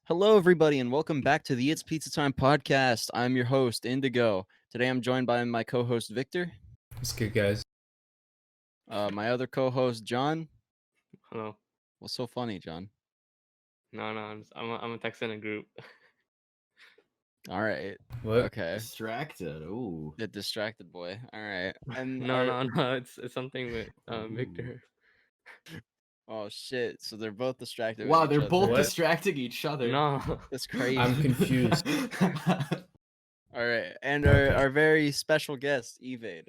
Hello, everybody, and welcome back to the It's Pizza Time podcast. I'm your host, iNDiGO. Today I'm joined by my co host, Victor, It's good, guys. my other co host, John. Hello. What's so funny, John? No, I'm a text in a group. All right. What? Okay. Distracted. Ooh. The distracted boy. All right. And No. It's something with Victor. Oh, shit. So they're both distracted Wow, with each they're other. both What? distracting each other. No. That's crazy. I'm confused. All right. And Okay. our very special guest, EVVDE.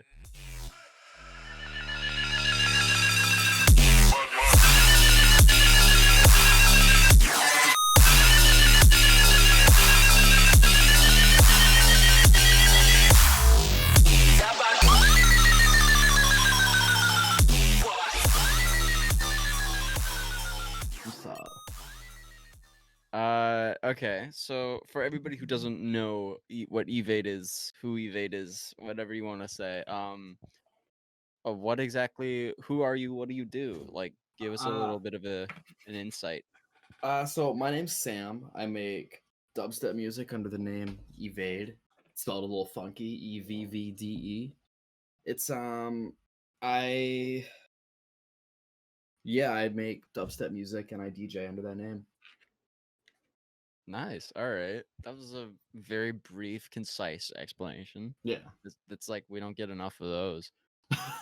Okay, so for everybody who doesn't know what EVVDE is, who EVVDE is, whatever you want to say, what exactly, who are you, what do you do? Like, give us a little bit of an insight. So my name's Sam. I make dubstep music under the name EVVDE. It's spelled a little funky, EVVDE. It's I make dubstep music and I DJ under that name. Nice. All right. That was a very brief, concise explanation. Yeah. It's like we don't get enough of those.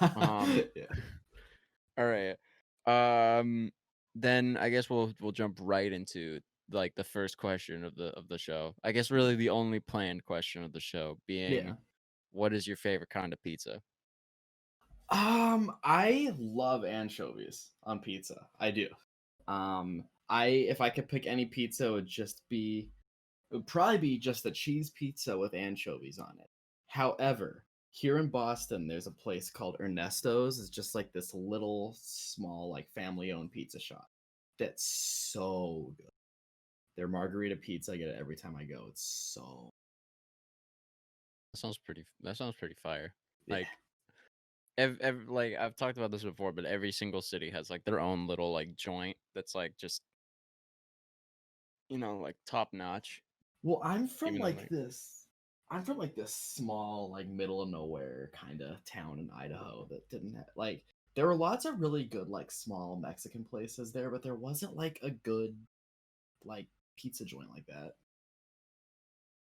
Yeah. All right. Then I guess we'll jump right into like the first question of the show. I guess really the only planned question of the show being, what is your favorite kind of pizza? I love anchovies on pizza. I do. If I could pick any pizza, it would probably be just a cheese pizza with anchovies on it. However, here in Boston, there's a place called Ernesto's. It's just like this little small, like family-owned pizza shop. That's so good. Their margarita pizza, I get it every time I go. It's so. That sounds pretty fire. Yeah. Like, like I've talked about this before, but every single city has like their own little like joint that's like just, like top notch. Well, I'm from Even though, I'm from like this small, like middle of nowhere kind of town in Idaho that didn't have like. There were lots of really good like small Mexican places there, but there wasn't like a good like pizza joint like that.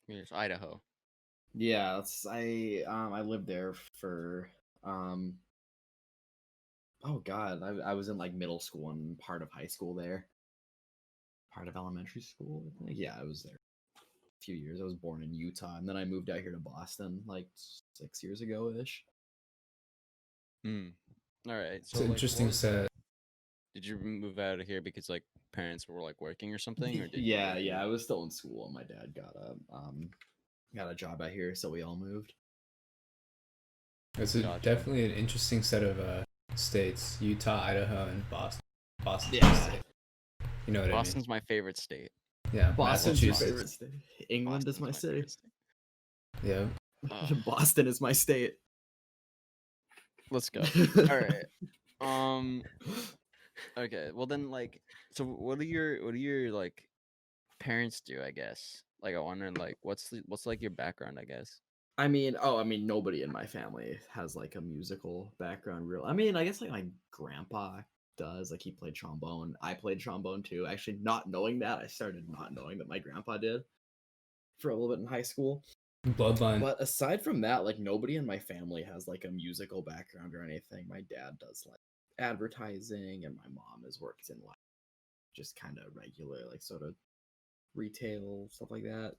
it's Idaho. Yeah, I lived there for oh god, I was in like middle school and part of high school there. Part of elementary school, I think. Yeah, I was there a few years. I was born in Utah and then I moved out here to Boston like 6 years ago ish. All right. It's an interesting set. Did you move out of here because like parents were like working or something, or did Yeah, I was still in school and my dad got a job out here, so we all moved. It's definitely an interesting set of states: Utah, Idaho, and Boston. Boston. Yeah. You know what Boston's my favorite state. Yeah, Boston's my Massachusetts. favorite state. England is my city. Yeah. Boston is my state. Let's go. All right. Okay. Well then, like, so what do your like parents do? I guess. Like, I wonder, like, what's like your background? I guess. I mean, nobody in my family has like a musical background. I guess like my grandpa does. Like he played trombone. I played trombone too. Actually, not knowing that, I started not knowing that my grandpa did for a little bit in high school. Bloodline. But aside from that, like nobody in my family has like a musical background or anything. My dad does like advertising, and my mom has worked in like just kind of regular like sort of retail stuff like that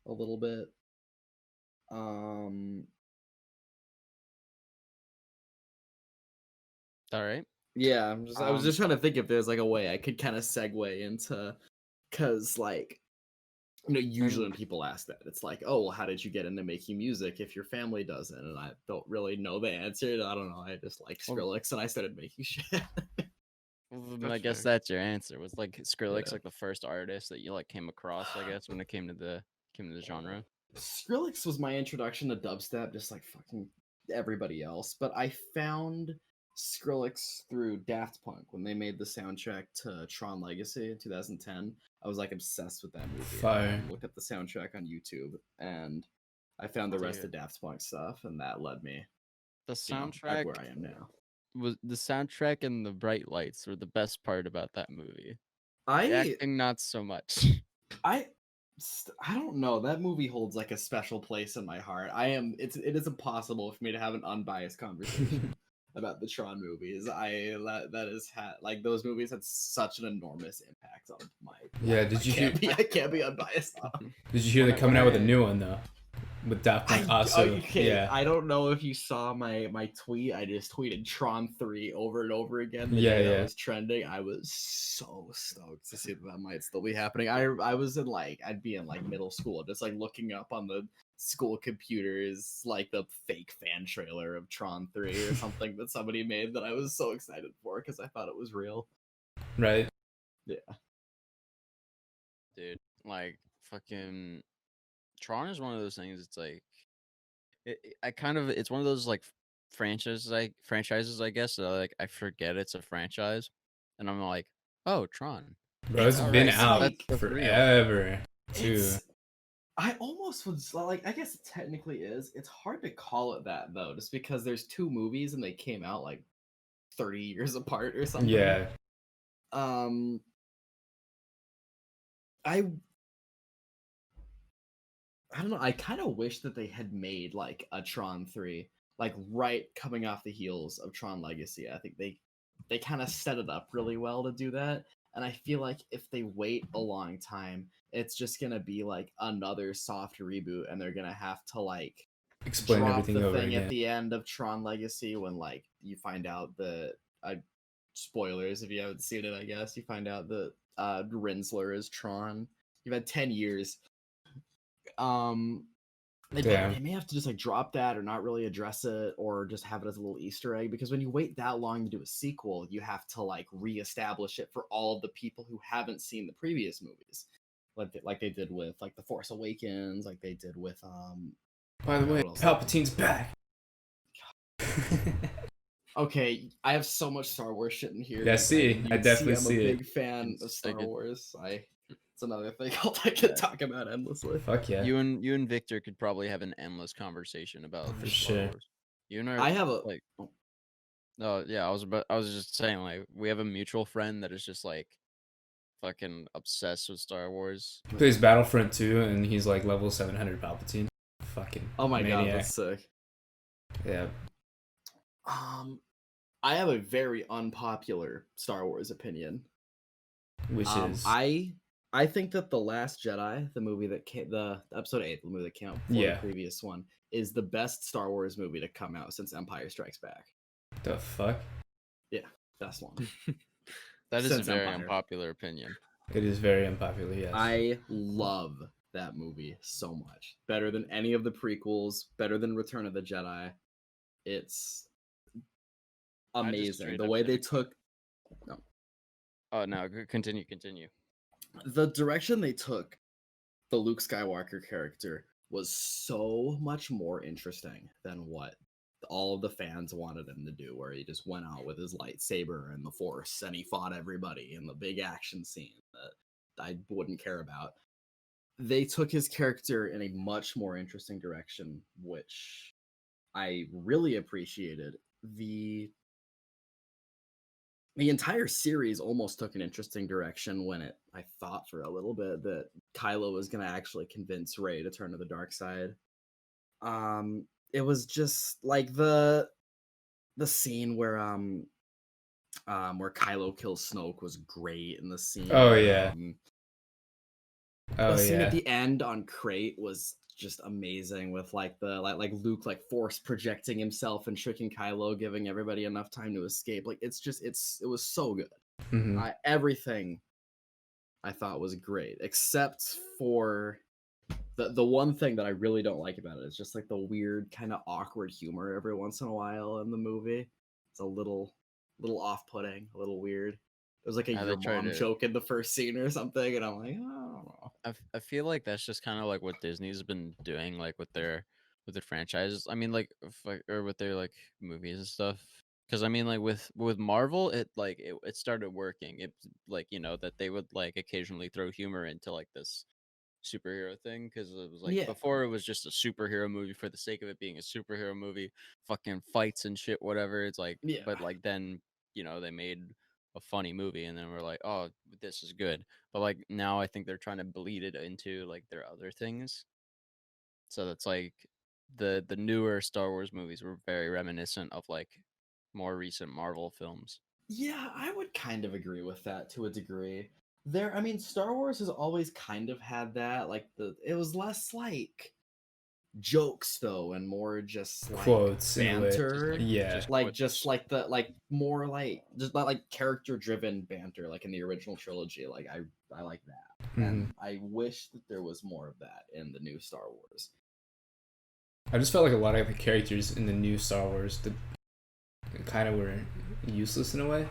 a little bit. All right. Yeah, I was just trying to think if there's like a way I could kind of segue into, because like, usually when people ask that, it's like, oh, well, how did you get into making music if your family doesn't? And I don't really know the answer. I don't know. I just like Skrillex and I started making shit. Well, I guess that's your answer. Was like Skrillex like the first artist that you like came across? I guess when it came to the genre. Skrillex was my introduction to dubstep, just like fucking everybody else. But I found Skrillex through Daft Punk when they made the soundtrack to Tron Legacy in 2010. I was like obsessed with that movie. Fire. Looked up the soundtrack on YouTube and I found the rest Dude. of Daft Punk stuff, and that led me, The at soundtrack where I am now. was the soundtrack and the bright lights were the best part about that movie. The I acting, not so much. I don't know. That movie holds like a special place in my heart. It is impossible for me to have an unbiased conversation about the Tron movies. That is like those movies had such an enormous impact on my Yeah, life. did you hear? I can't be unbiased. Did you hear they're coming out with a new one though? With Daft Punk also. Okay, Yeah. I don't know if you saw my tweet. I just tweeted Tron 3 over and over again. The Yeah, day that yeah. was trending. I was so stoked to see that might still be happening. I was in I'd be in middle school, just looking up on the school computers the fake fan trailer of Tron 3 or something that somebody made that I was so excited for because I thought it was real. Right. Yeah. Dude, fucking Tron is one of those things. It's like it's one of those franchises. I guess. That, I forget it's a franchise, and I'm like, oh, Tron. Bro, it's been out that's real. forever too. I almost would I guess it technically is. It's hard to call it that though, just because there's 2 movies and they came out 30 years apart or something. Yeah. I don't know. I kind of wish that they had made a Tron 3 right coming off the heels of Tron Legacy. I think they kind of set it up really well to do that. And I feel like if they wait a long time, it's just gonna be another soft reboot, and they're gonna have to explain drop everything the over thing again. at the end of Tron Legacy when you find out that spoilers if you haven't seen it. I guess you find out that Rinsler is Tron. You've had 10 years. They may have to just drop that or not really address it or just have it as a little Easter egg, because when you wait that long to do a sequel, you have to reestablish it for all of the people who haven't seen the previous movies, like they did with The Force Awakens, like they did with By the way, Palpatine's back. Okay, I have so much Star Wars shit in here. Yeah, I definitely see it. I'm a big fan of Star Wars. It's another thing I could talk about endlessly. Fuck yeah. You and Victor could probably have an endless conversation about For Star sure. Wars. You and I have a No, yeah, I was just saying we have a mutual friend that is just fucking obsessed with Star Wars. He plays Battlefront 2 and he's level 700 Palpatine. Fucking oh my maniac. god, that's sick. Yeah. I have a very unpopular Star Wars opinion. Which is I think that The Last Jedi, the movie that came, the episode 8, the movie that came out before the previous one, is the best Star Wars movie to come out since Empire Strikes Back. The fuck? Yeah, best one. That is Since a very Empire. unpopular opinion. It is very unpopular, yes. I love that movie so much. Better than any of the prequels, better than Return of the Jedi. It's amazing. The way they took... No. Oh, no, continue. The direction they took the Luke Skywalker character was so much more interesting than what all of the fans wanted him to do, where he just went out with his lightsaber and the Force and he fought everybody in the big action scene that I wouldn't care about. They took his character in a much more interesting direction, which I really appreciated. The entire series almost took an interesting direction when I thought for a little bit that Kylo was going to actually convince Rey to turn to the dark side. It was just the scene where Kylo kills Snoke was great, and the scene the scene at the end on Crate was just amazing, with Luke force projecting himself and tricking Kylo, giving everybody enough time to escape. It was so good. Mm-hmm. Everything I thought was great, except for the one thing that I really don't like about it is just the weird kind of awkward humor every once in a while in the movie. It's a little off-putting, a little weird. There's a your mom joke in the first scene or something, and I'm like, oh, I don't know. I feel like that's just kind of what Disney's been doing with their franchises. I mean, or with their movies and stuff. Because I mean, like with Marvel, it started working. It like that they would like occasionally throw humor into like this superhero thing because it was like Yeah. before it was just a superhero movie for the sake of it being a superhero movie, fucking fights and shit, whatever. It's like, Yeah. but like then they made a funny movie and then we're like, oh, this is good. But like now I think they're trying to bleed it into like their other things. So that's like the newer Star Wars movies were very reminiscent of like more recent Marvel films. Yeah, I would kind of agree with that to a degree. I mean, Star Wars has always kind of had that. Like it was less like jokes though, and more just like Quotes in a way. banter. Yeah. Just like the more like just not like character driven banter, like in the original trilogy. Like I like that, and I wish that there was more of that in the new Star Wars. I just felt like a lot of the characters in the new Star Wars kind of were useless in a way.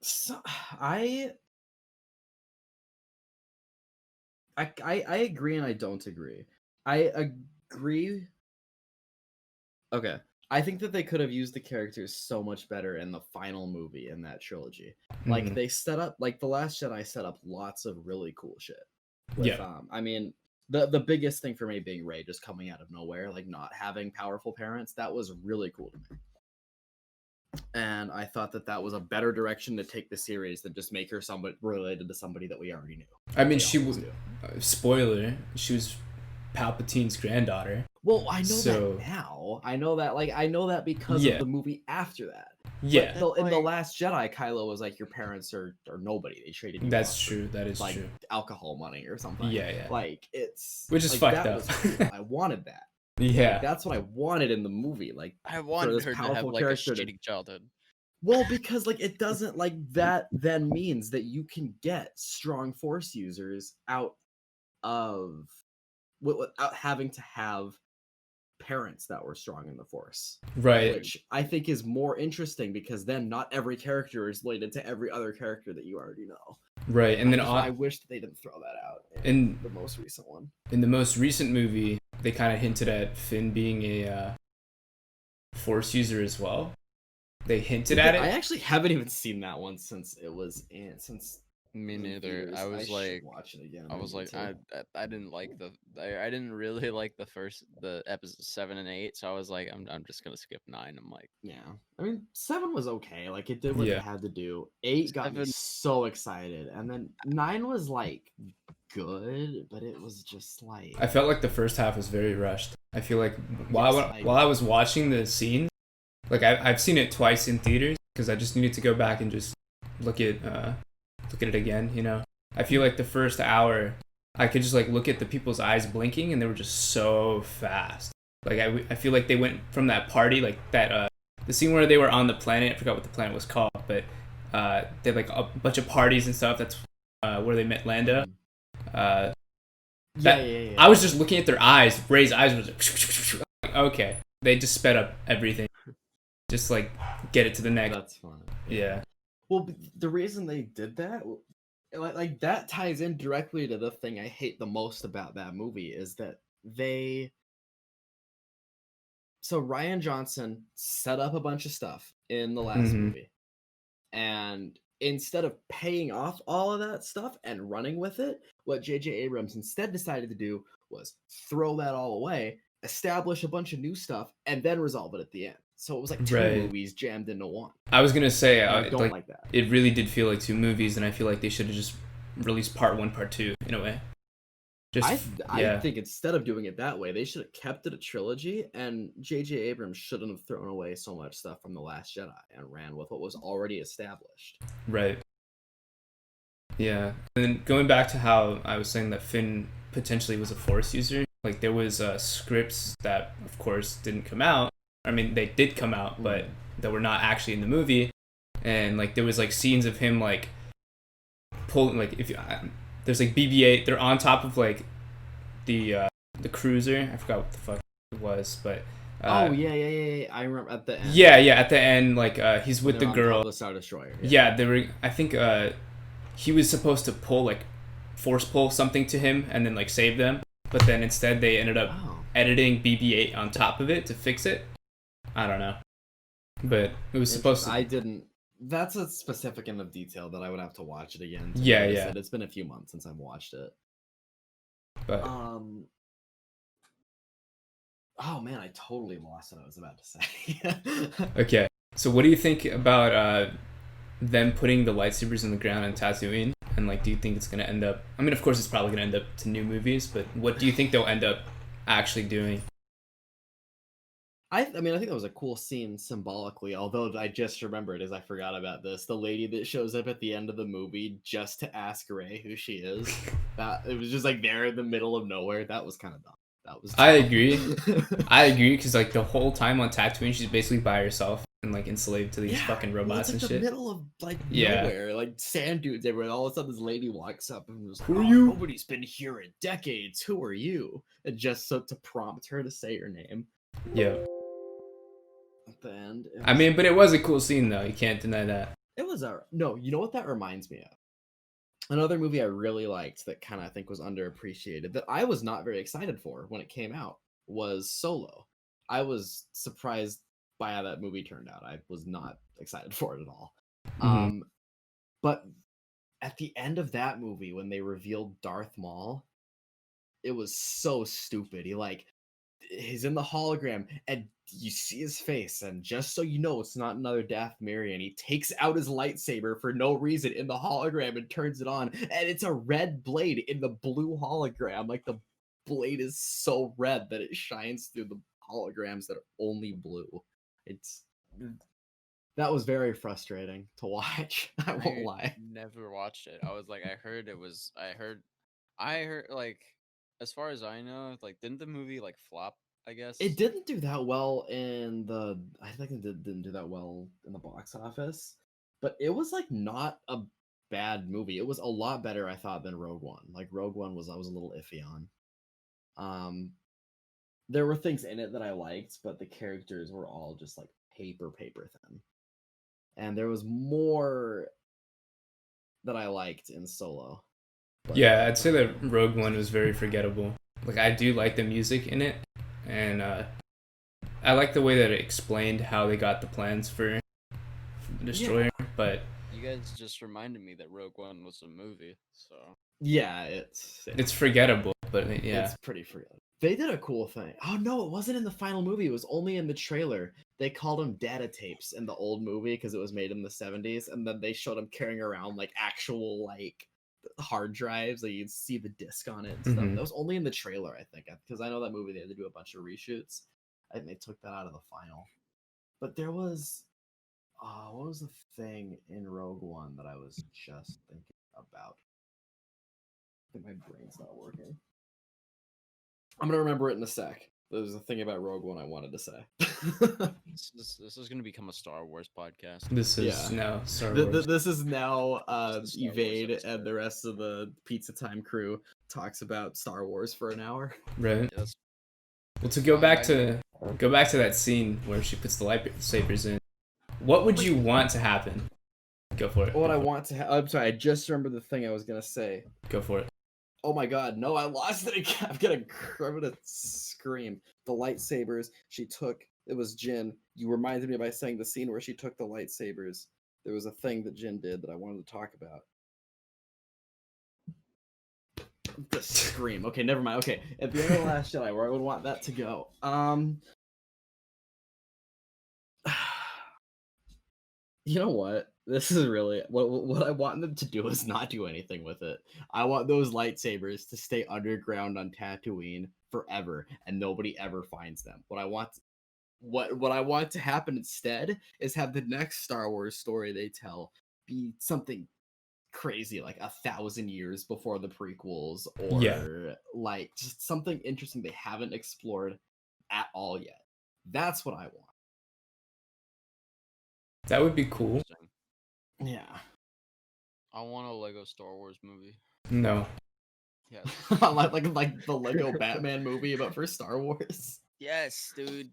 So I agree and I don't agree. I agree. Okay. I think that they could have used the characters so much better in the final movie in that trilogy. Like they set up like The Last Jedi set up lots of really cool shit. With, I mean, the biggest thing for me being Rey just coming out of nowhere, like not having powerful parents, that was really cool to me. And I thought that was a better direction to take the series than just make her somebody related to somebody that we already knew. I mean, she was spoiler. She was Palpatine's granddaughter. Well, I know that now. I know that because of the movie after that. Yeah. But in The Last Jedi, Kylo was like, your parents are nobody. They traded you. That's true. That is like true. Alcohol money or something. Yeah. Like it's which is like, fucked up. Cool. I wanted that. Yeah. Like, that's what I wanted in the movie. Like I wanted her to have like a shitty childhood. Well, because like it doesn't like that then means that you can get strong Force users out of without having to have parents that were strong in the Force. Right. Which I think is more interesting because then not every character is related to every other character that you already know. Right. And then I wish that they didn't throw that out in the most recent one. In the most recent movie, they kind of hinted at Finn being a Force user as well. They hinted at it. I actually haven't even seen that one since it was since me neither. I was like watch it again. I was like I didn't like I didn't really like the episode 7 and 8, so I was like I'm just gonna skip 9. I'm like, yeah. I mean 7 was okay. Like it did what it had to do. 8 got me so excited, and then 9 was like good, but it was just like I felt like the first half was very rushed. I feel like while I was watching the scenes, like I've seen it twice in theaters because I just needed to go back and just look at it again. I feel like the first hour I could just like look at the people's eyes blinking and they were just so fast. Like I feel like they went from that party, like that the scene where they were on the planet. I forgot what the planet was called, but they had like a bunch of parties and stuff. That's where they met Lando. Yeah. I was just looking at their eyes. Rey's eyes was like, okay. They just sped up everything. Just like get it to the next. That's fine. Yeah. Well, the reason they did that, like that ties in directly to the thing I hate the most about that movie is that so Rian Johnson set up a bunch of stuff in the last movie, and instead of paying off all of that stuff and running with it, what J.J. Abrams instead decided to do was throw that all away, establish a bunch of new stuff, and then resolve it at the end. So it was like 2 movies jammed into one. I was gonna say I don't like that. It really did feel like 2 movies, and I feel like they should have just released part 1, part 2 in a way. I think instead of doing it that way, they should have kept it a trilogy, and J.J. Abrams shouldn't have thrown away so much stuff from The Last Jedi and ran with what was already established. Right. Yeah. And then going back to how I was saying that Finn potentially was a Force user, like there was scripts that, of course, didn't come out. I mean, they did come out, but that were not actually in the movie. And like there was like scenes of him like pulling like there's like BB-8. They're on top of like the cruiser. I forgot what the fuck it was, but yeah. I remember at the end. Yeah, at the end, like he's with the girl. The Star Destroyer. Yeah, they were. I think he was supposed to force pull something to him and then like save them, but then instead they ended up editing BB-8 on top of it to fix it. I don't know. but it was supposed to. I didn't. That's a specific enough detail that I would have to watch it again. To Yeah, notice yeah. it. It's been a few months since I've watched it. But Oh man, I totally lost what I was about to say. okay, so what do you think about them putting the lightsabers in the ground on Tatooine? And like, do you think it's gonna end up? I mean, of course, it's probably gonna end up to new movies, but what do you think they'll end up actually doing? I mean, I think that was a cool scene symbolically. Although I just remembered, as I forgot about this, the lady that shows up at the end of the movie just to ask Rey who she is. That it was just like there in the middle of nowhere. That was kind of dumb. That was. Dumb. I agree. I agree because like the whole time on Tatooine, she's basically by herself and like enslaved to these fucking robots it's like and the shit. middle of like nowhere, like sand dudes everywhere. All of a sudden, this lady walks up and was like, Who are you? Nobody's been here in decades. Who are you? And just so to prompt her to say her name. Yeah. At the end, I mean, but it was a cool scene though. You can't deny that. it was a no. You know what that reminds me of? Another movie I really liked that kind of I think was underappreciated that I was not very excited for when it came out was Solo. I was surprised by how that movie turned out. I was not excited for it at all. Mhm. But at the end of that movie, when they revealed Darth Maul, it was so stupid. He's in the hologram and you see his face, and just so you know it's not another Dath Marion, he takes out his lightsaber for no reason in the hologram and turns it on, and it's a red blade in the blue hologram. Like the blade is so red that it shines through the holograms that are only blue. That was very frustrating to watch. I won't lie. Never watched it. I was like, I heard like, as far as I know, like, didn't the movie like flop? I guess It didn't do that well in the. I think it didn't do that well in the box office, but it was like not a bad movie. It was a lot better, I thought, than Rogue One. Like Rogue One was I was a little iffy on. There were things in it that I liked, but the characters were all just like paper thin, and there was more that I liked in Solo. But, Yeah, I'd say that Rogue One was very forgettable. Like I do like the music in it, and I like the way that it explained how they got the plans for the destroyer. But you guys just reminded me that Rogue One was a movie, so yeah, it's forgettable. But yeah, it's pretty forgettable. They did a cool thing. Oh no, it wasn't in the final movie. It was only in the trailer. They called them data tapes in the old movie because it was made in the 70s, and then they showed them carrying around like actual like hard drives. Like you'd see the disc on it and stuff. That was only in the trailer, I think, because I know that movie they had to do a bunch of reshoots. I think they took that out of the final. But there was, what was the thing in Rogue One that I was just thinking about? I think my brain's not working. I'm gonna remember it in a sec. There's a thing about Rogue One I wanted to say. this is gonna become a Star Wars podcast. This is now Star Wars. This is now EVVDE and the rest of the Pizza Time crew talks about Star Wars for an hour. Right. Yes. Well, to go back to that scene where she puts the lightsabers in, what would you want to happen? Go for it. What I want to I'm sorry, I just remembered the thing I was gonna say. Go for it. Oh my god, no, I lost it again. I'm gonna scream. The lightsabers she took, it was Jin. You reminded me by saying the scene where she took the lightsabers. There was a thing that Jin did that I wanted to talk about. The scream. Okay, never mind. Okay, at the end of The Last Jedi, where I would want that to go. You know what? This is really what I want them to do is not do anything with it. I want those lightsabers to stay underground on Tatooine forever, and nobody ever finds them. What I want to happen instead is have the next Star Wars story they tell be something crazy, like 1,000 years before the prequels, or like just something interesting they haven't explored at all yet. That's what I want. That would be cool. Yeah. I want a Lego Star Wars movie. No. Yeah. like the Lego Batman movie, but for Star Wars. Yes, dude.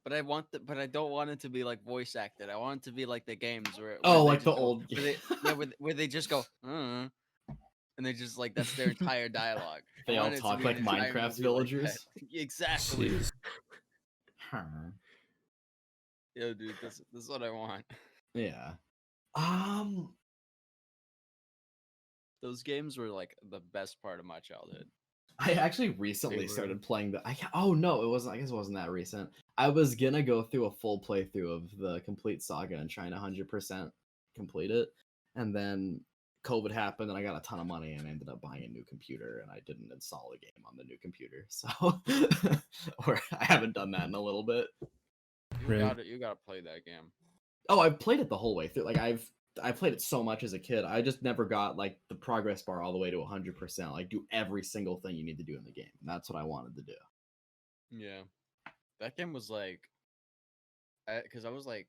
But I don't want it to be like voice acted. I want it to be like the games where like the go, old where they just go and they just like that's their entire dialogue. They all talk like Minecraft villagers. Like exactly. Yo, dude, this is what I want. Yeah. Those games were like the best part of my childhood. I actually recently were. started playing the. Oh no, it wasn't. I guess it wasn't that recent. I was gonna go through a full playthrough of the complete saga and trying to 100% complete it, and then COVID happened and I got a ton of money and I ended up buying a new computer and I didn't install a game on the new computer, so or I haven't done that in a little bit. You gotta play that game. Oh, I've played it the whole way through. Like I played it so much as a kid. I just never got like the progress bar all the way to 100%. Like do every single thing you need to do in the game. And that's what I wanted to do. Yeah, that game was like, because I was like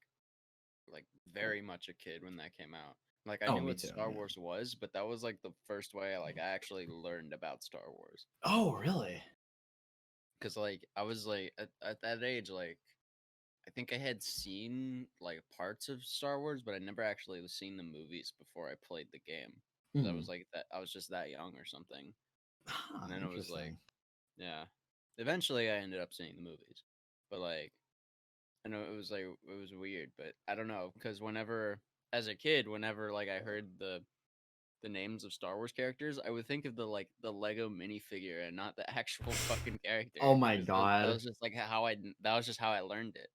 very much a kid when that came out. Like I Oh, knew me what too, Star yeah. Wars was, but that was like the first way I actually learned about Star Wars. Oh, really? Because like I was like at that age, like I think I had seen like parts of Star Wars, but I never actually seen the movies before I played the game. 'Cause I Hmm. was like that. I was just that young or something, Huh, and then it was like, interesting. yeah. Eventually, I ended up seeing the movies, but like I know it was like it was weird, but I don't know because whenever as a kid, whenever like I heard the names of Star Wars characters, I would think of the Lego minifigure and not the actual fucking character. Oh my 'Cause that god. was just like how that was just how I learned it.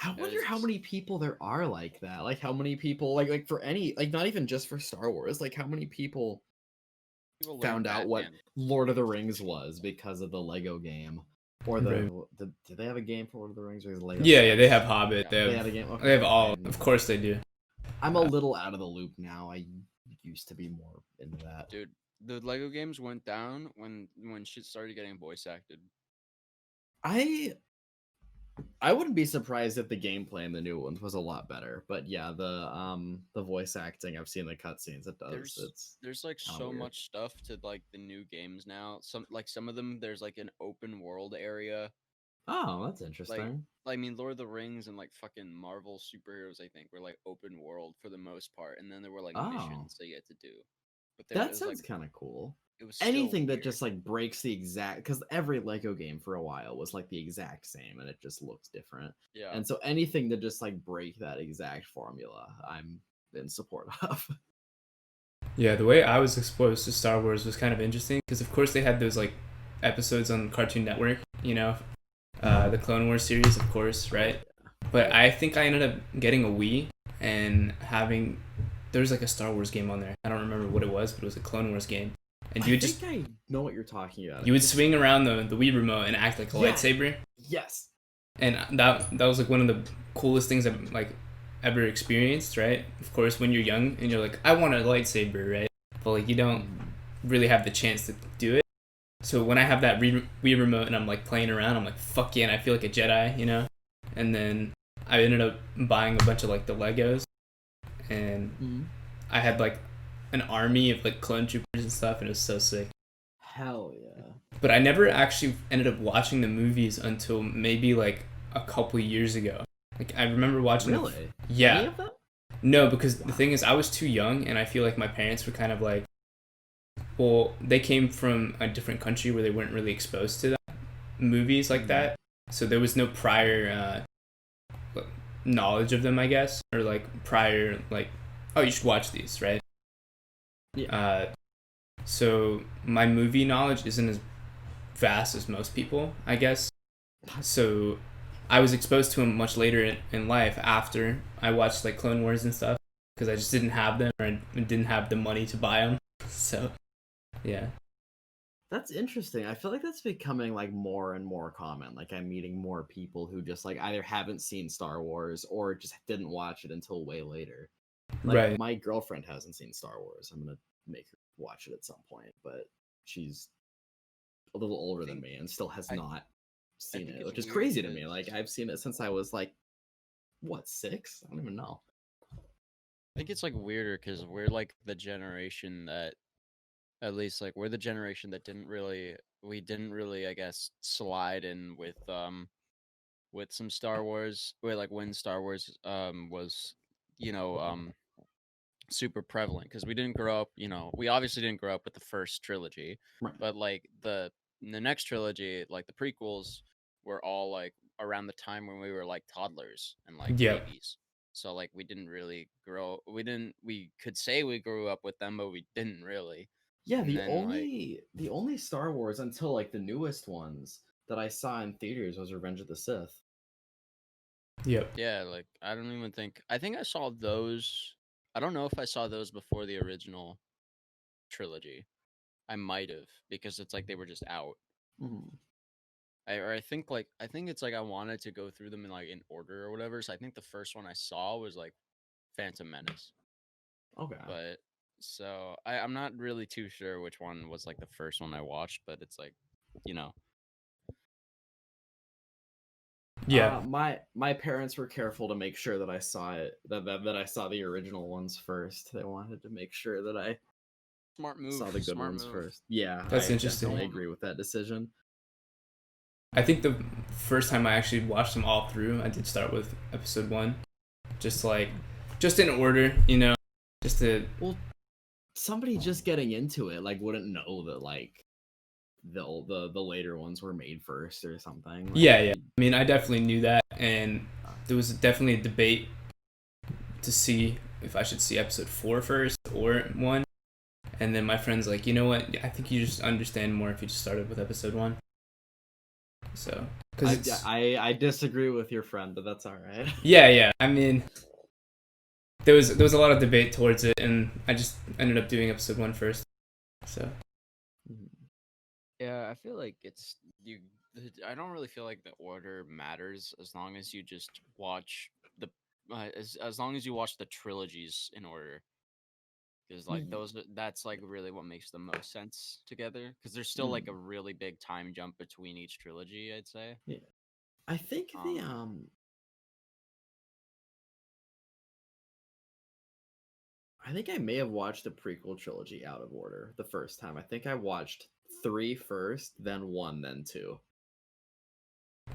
I It wonder was how just many people there are like that. Like how many people like for any like not even just for Star Wars, like how many people people learned found out what Batman. Lord of the Rings was because of the Lego game. Or Right. did they have a game for Lord of the Rings or is it Lego Yeah, they have sets? Hobbit. Yeah. They had a game. They Okay, have all. okay. Of course they do. I'm a little out of the loop now. I used to be more into that. Dude, the Lego games went down when shit started getting voice acted. I I wouldn't be surprised if the gameplay in the new ones was a lot better. But yeah, the voice acting, I've seen the cutscenes. It does. It's There's like kind of so weird. much stuff to like the new games now. Some of them there's like an open world area. Oh, that's Like interesting. I mean Lord of the Rings and like fucking Marvel superheroes I think were like open world for the most part, and then there were like Oh, missions that you had to do. But there it that was like sounds kind of cool. it was still Anything that weird. just like breaks the exact because every Lego game for a while was like the exact same and it just looks different. Yeah. And so anything that just like break that exact formula, I'm in support of. Yeah, the way I was exposed to Star Wars was kind of interesting because, of course, they had those like episodes on Cartoon Network. The Clone Wars series, of course, right? But I think I ended up getting a Wii and having there was like a Star Wars game on there. I don't remember what it was, but it was a Clone Wars game. And you would just I know what you're talking about. you would swing around the Wii remote and act like a Yeah. lightsaber. Yes. And that was like one of the coolest things I've like ever experienced, right? Of course, when you're young and you're like, I want a lightsaber, right? But like you don't really have the chance to do it. So when I have that Wii remote and I'm like playing around, I'm like, fuck yeah, and I feel like a Jedi, you know? And then I ended up buying a bunch of like the Legos, and I had like an army of like clone troopers and stuff, and it was so sick. Hell yeah. But I never actually ended up watching the movies until maybe like a couple years ago. Like I remember watching Really? Yeah. Any of them? No, because the thing is I was too young and I feel like my parents were kind of like, well, they came from a different country where they weren't really exposed to movies like that. So there was no prior knowledge of them, I guess, or like prior like, oh, you should watch these, right? Yeah. So my movie knowledge isn't as vast as most people, I guess. So I was exposed to them much later in life after I watched like Clone Wars and stuff because I just didn't have them or I didn't have the money to buy them. So yeah. That's interesting. I feel like that's becoming like more and more common. Like I'm meeting more people who just like either haven't seen Star Wars or just didn't watch it until way later. Like Right. my girlfriend hasn't seen Star Wars. I'm gonna make her watch it at some point, but she's a little older than me and still has not seen think it, it's which is weird crazy to me. because- Like I've seen it since I was like, what, 6? I don't even know. I think it's like weirder because we're like the generation that, at least like we're the generation that didn't really I guess slide in with some Star Wars, where like when Star Wars was you know super prevalent because we didn't grow up, we obviously didn't grow up with the first trilogy, Right. but like the next trilogy, like the prequels, were all like around the time when we were like toddlers and like Yep. babies. So like we didn't really grow. We could say we grew up with them, but we didn't really. Yeah, And the then like only Star Wars until like the newest ones that I saw in theaters was Revenge of the Sith. Yep. yeah, like I don't even think I think I saw those. I don't know if I saw those before the original trilogy. I might have because it's like they were just out. Mhm. I think like I think it's like I wanted to go through them in like in order or whatever. So I think the first one I saw was like Phantom Menace. Okay. But so I'm not really too sure which one was like the first one I watched, but it's like, you know, Yeah. My parents were careful to make sure that I saw it that I saw the original ones first. They wanted to make sure that I smart move. saw the good Smart ones move. first. Yeah, That's I interesting. definitely agree with that decision. I think the first time I actually watched them all through, I did start with episode 1, just in order, just to. Well, somebody just getting into it like wouldn't know that like the later ones were made first or something. Like, Yeah. I mean, I definitely knew that, and there was definitely a debate to see if I should see episode 4 first or 1. And then my friend's like, you know what? I think you just understand more if you just started with episode 1. So, because I disagree with your friend, but that's all right. yeah. I mean, there was a lot of debate towards it, and I just ended up doing episode 1 first. So Yeah, I feel like it's you. I don't really feel like the order matters as long as you just watch the as long as you watch the trilogies in order. Because like that's like really what makes the most sense together. Because there's still like a really big time jump between each trilogy, I'd say. Yeah. I think I think I may have watched the prequel trilogy out of order the first time. I think I watched 3 first, then 1, then 2.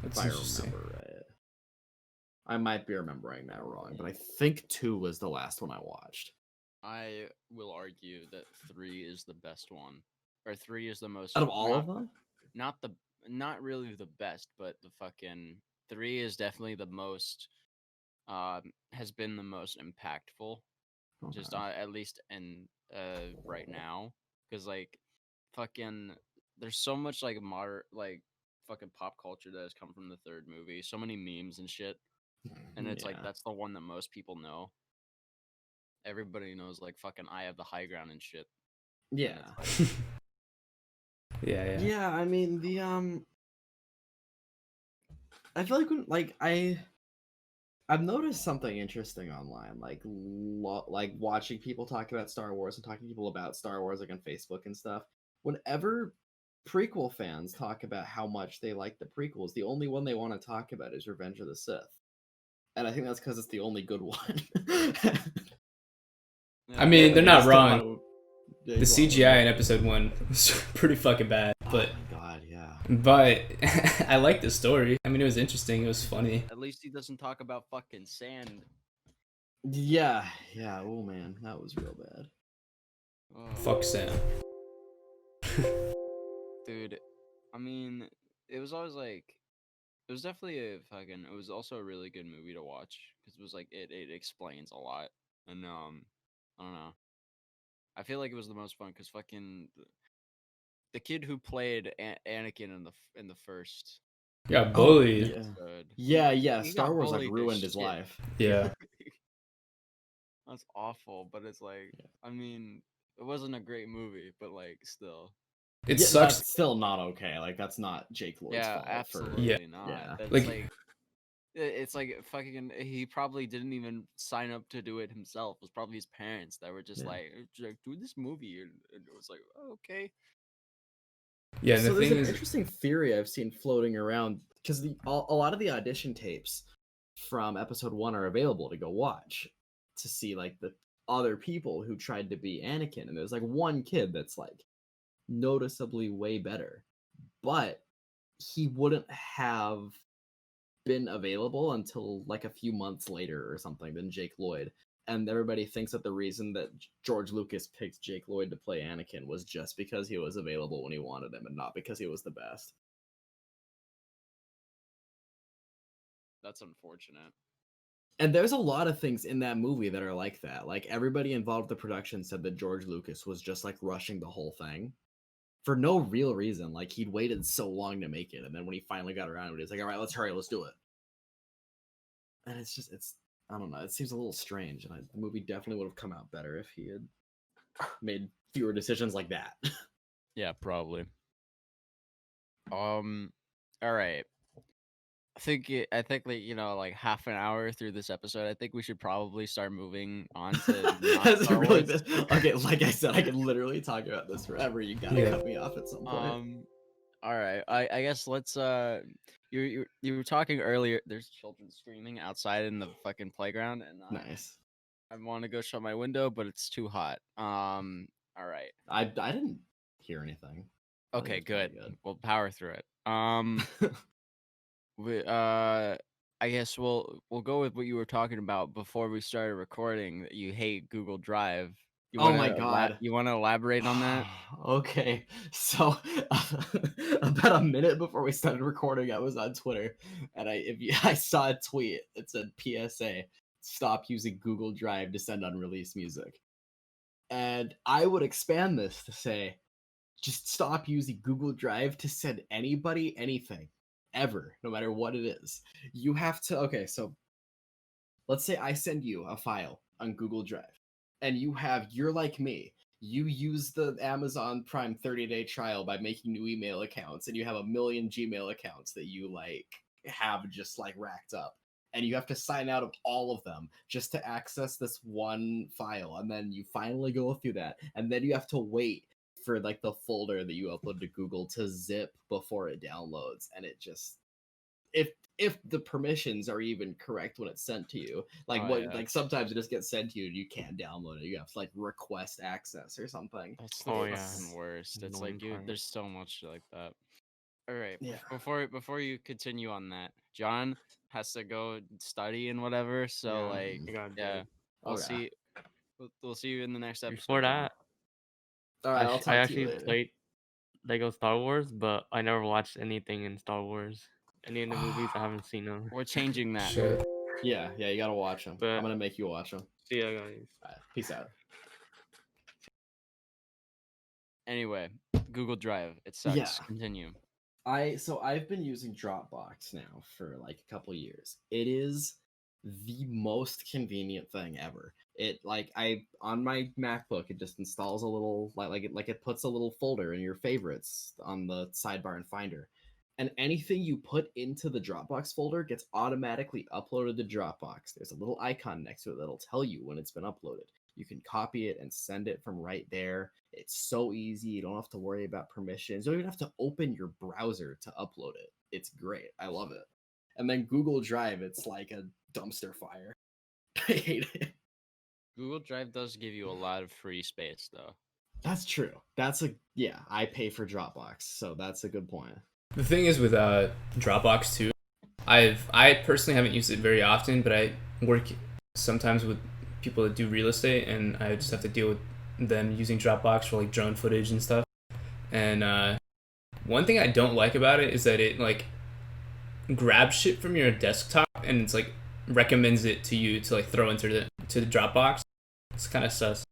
that's If I interesting. remember right. I might be remembering that wrong, but I think 2 was the last one I watched. I will argue that 3 is the best one, or 3 is the most Out of all of them? not really the best, but the fucking 3 is definitely the most has been the most impactful, just Okay. at least in right now, because like fucking there's so much like modern like fucking pop culture that has come from the third movie, so many memes and shit, and it's like Yeah. that's the one that most people know. Everybody knows like fucking I have the high ground and shit. Yeah. Yeah. Yeah, I mean the I feel like I've noticed something interesting online, like like watching people talk about Star Wars and talking to people about Star Wars like on Facebook and stuff. Whenever prequel fans talk about how much they like the prequels, the only one they want to talk about is Revenge of the Sith, and I think that's because it's the only good one. I mean, they're They not just don't wrong. wanna- The they just wanna CGI in admit it. episode 1 was pretty fucking bad, Oh but my god, yeah. I liked the story. I mean, it was interesting. It was funny. At least he doesn't talk about fucking sand. Yeah. Oh man, that was real bad. Oh, Fuck Sam. dude. I mean, it was always like it was definitely a fucking. It was also a really good movie to watch because it was like it explains a lot, and I don't know. I feel like it was the most fun because fucking the kid who played Anakin in the first Yeah, Oh bullied. yeah. episode, Yeah. he Star got Wars like bullied to ruined his shit. life. Yeah. That's awful, but it's like I mean, it wasn't a great movie, but like still. It Yeah, sucks. that's still not okay. Like that's not Jake Lloyd's Yeah, fault absolutely Yeah. not. yeah. That's Like- like it's like fucking he probably didn't even sign up to do it himself. It was probably his parents that were just Yeah. like do this movie and it was like, oh, okay. Yeah, So the there's thing an is, interesting theory I've seen floating around because a lot of the audition tapes from episode 1 are available to go watch to see like the other people who tried to be Anakin, and there's like one kid that's like noticeably way better, but he wouldn't have been available until like a few months later or something than Jake Lloyd. And everybody thinks that the reason that George Lucas picked Jake Lloyd to play Anakin was just because he was available when he wanted him and not because he was the best. That's unfortunate. And there's a lot of things in that movie that are like that. Like everybody involved in the production said that George Lucas was just like rushing the whole thing for no real reason. Like he'd waited so long to make it, and then when he finally got around to it, he's like, "All right, let's hurry, let's do it." And it's I don't know. It seems a little strange, and the movie definitely would have come out better if he had made fewer decisions like that. Yeah, probably. All right. I think like, you know, like half an hour through this episode, I think we should probably start moving on to not Has it Star really Wars. been? Okay, like I said, I could literally talk about this forever. You gotta Yeah. cut me off at some point. All right. I guess let's you were talking earlier. There's children screaming outside in the fucking playground, and Nice. I want to go shut my window, but it's too hot. All right. I didn't hear anything. I think Okay, it's pretty good. We'll power through it. good. I guess we'll go with what you were talking about before we started recording. That you hate Google Drive. Oh my God. You want to elaborate on that? Okay, so about a minute before we started recording, I was on Twitter, and I saw a tweet. It said PSA: Stop using Google Drive to send unreleased music. And I would expand this to say, just stop using Google Drive to send anybody anything, ever, no matter what it is. You have to. Okay, so let's say I send you a file on Google Drive, and you're like me. You use the Amazon Prime 30-day trial by making new email accounts, and you have a million Gmail accounts that you like have just like racked up. And you have to sign out of all of them just to access this one file. And then you finally go through that. And then you have to wait for like the folder that you upload to Google to zip before it downloads. And it just, if the permissions are even correct when it's sent to you, like like sometimes it just gets sent to you and you can't download it. You have to like request access or something. That's the fucking worst. It's like, dude, there's so much like that. All right. Yeah. Before you continue on that, John has to go study and whatever. So like, yeah, we'll see. We'll see you in the next episode. Before that, all right, I'll talk I to you actually later. played Lego Star Wars, but I never watched anything in Star Wars. Any of the movies, I haven't seen them. We're changing that. Shit. Yeah, you gotta watch them. But- I'm gonna make you watch them. See ya, guys. All right, peace out. Anyway, Google Drive. It sucks. Yeah. Continue. I've been using Dropbox now for like a couple years. It is the most convenient thing ever. It like on my MacBook, it just installs a little it puts a little folder in your favorites on the sidebar and Finder. And anything you put into the Dropbox folder gets automatically uploaded to Dropbox. There's a little icon next to it that'll tell you when it's been uploaded. You can copy it and send it from right there. It's so easy. You don't have to worry about permissions. You don't even have to open your browser to upload it. It's great. I love it. And then Google Drive, it's like a dumpster fire. I hate it. Google Drive does give you a lot of free space, though. That's true. I pay for Dropbox, so that's a good point. The thing is with Dropbox too, I personally haven't used it very often, but I work sometimes with people that do real estate, and I just have to deal with them using Dropbox for like drone footage and stuff. And one thing I don't like about it is that it like grabs shit from your desktop and it's like recommends it to you to like throw into the Dropbox. It's kind of sus.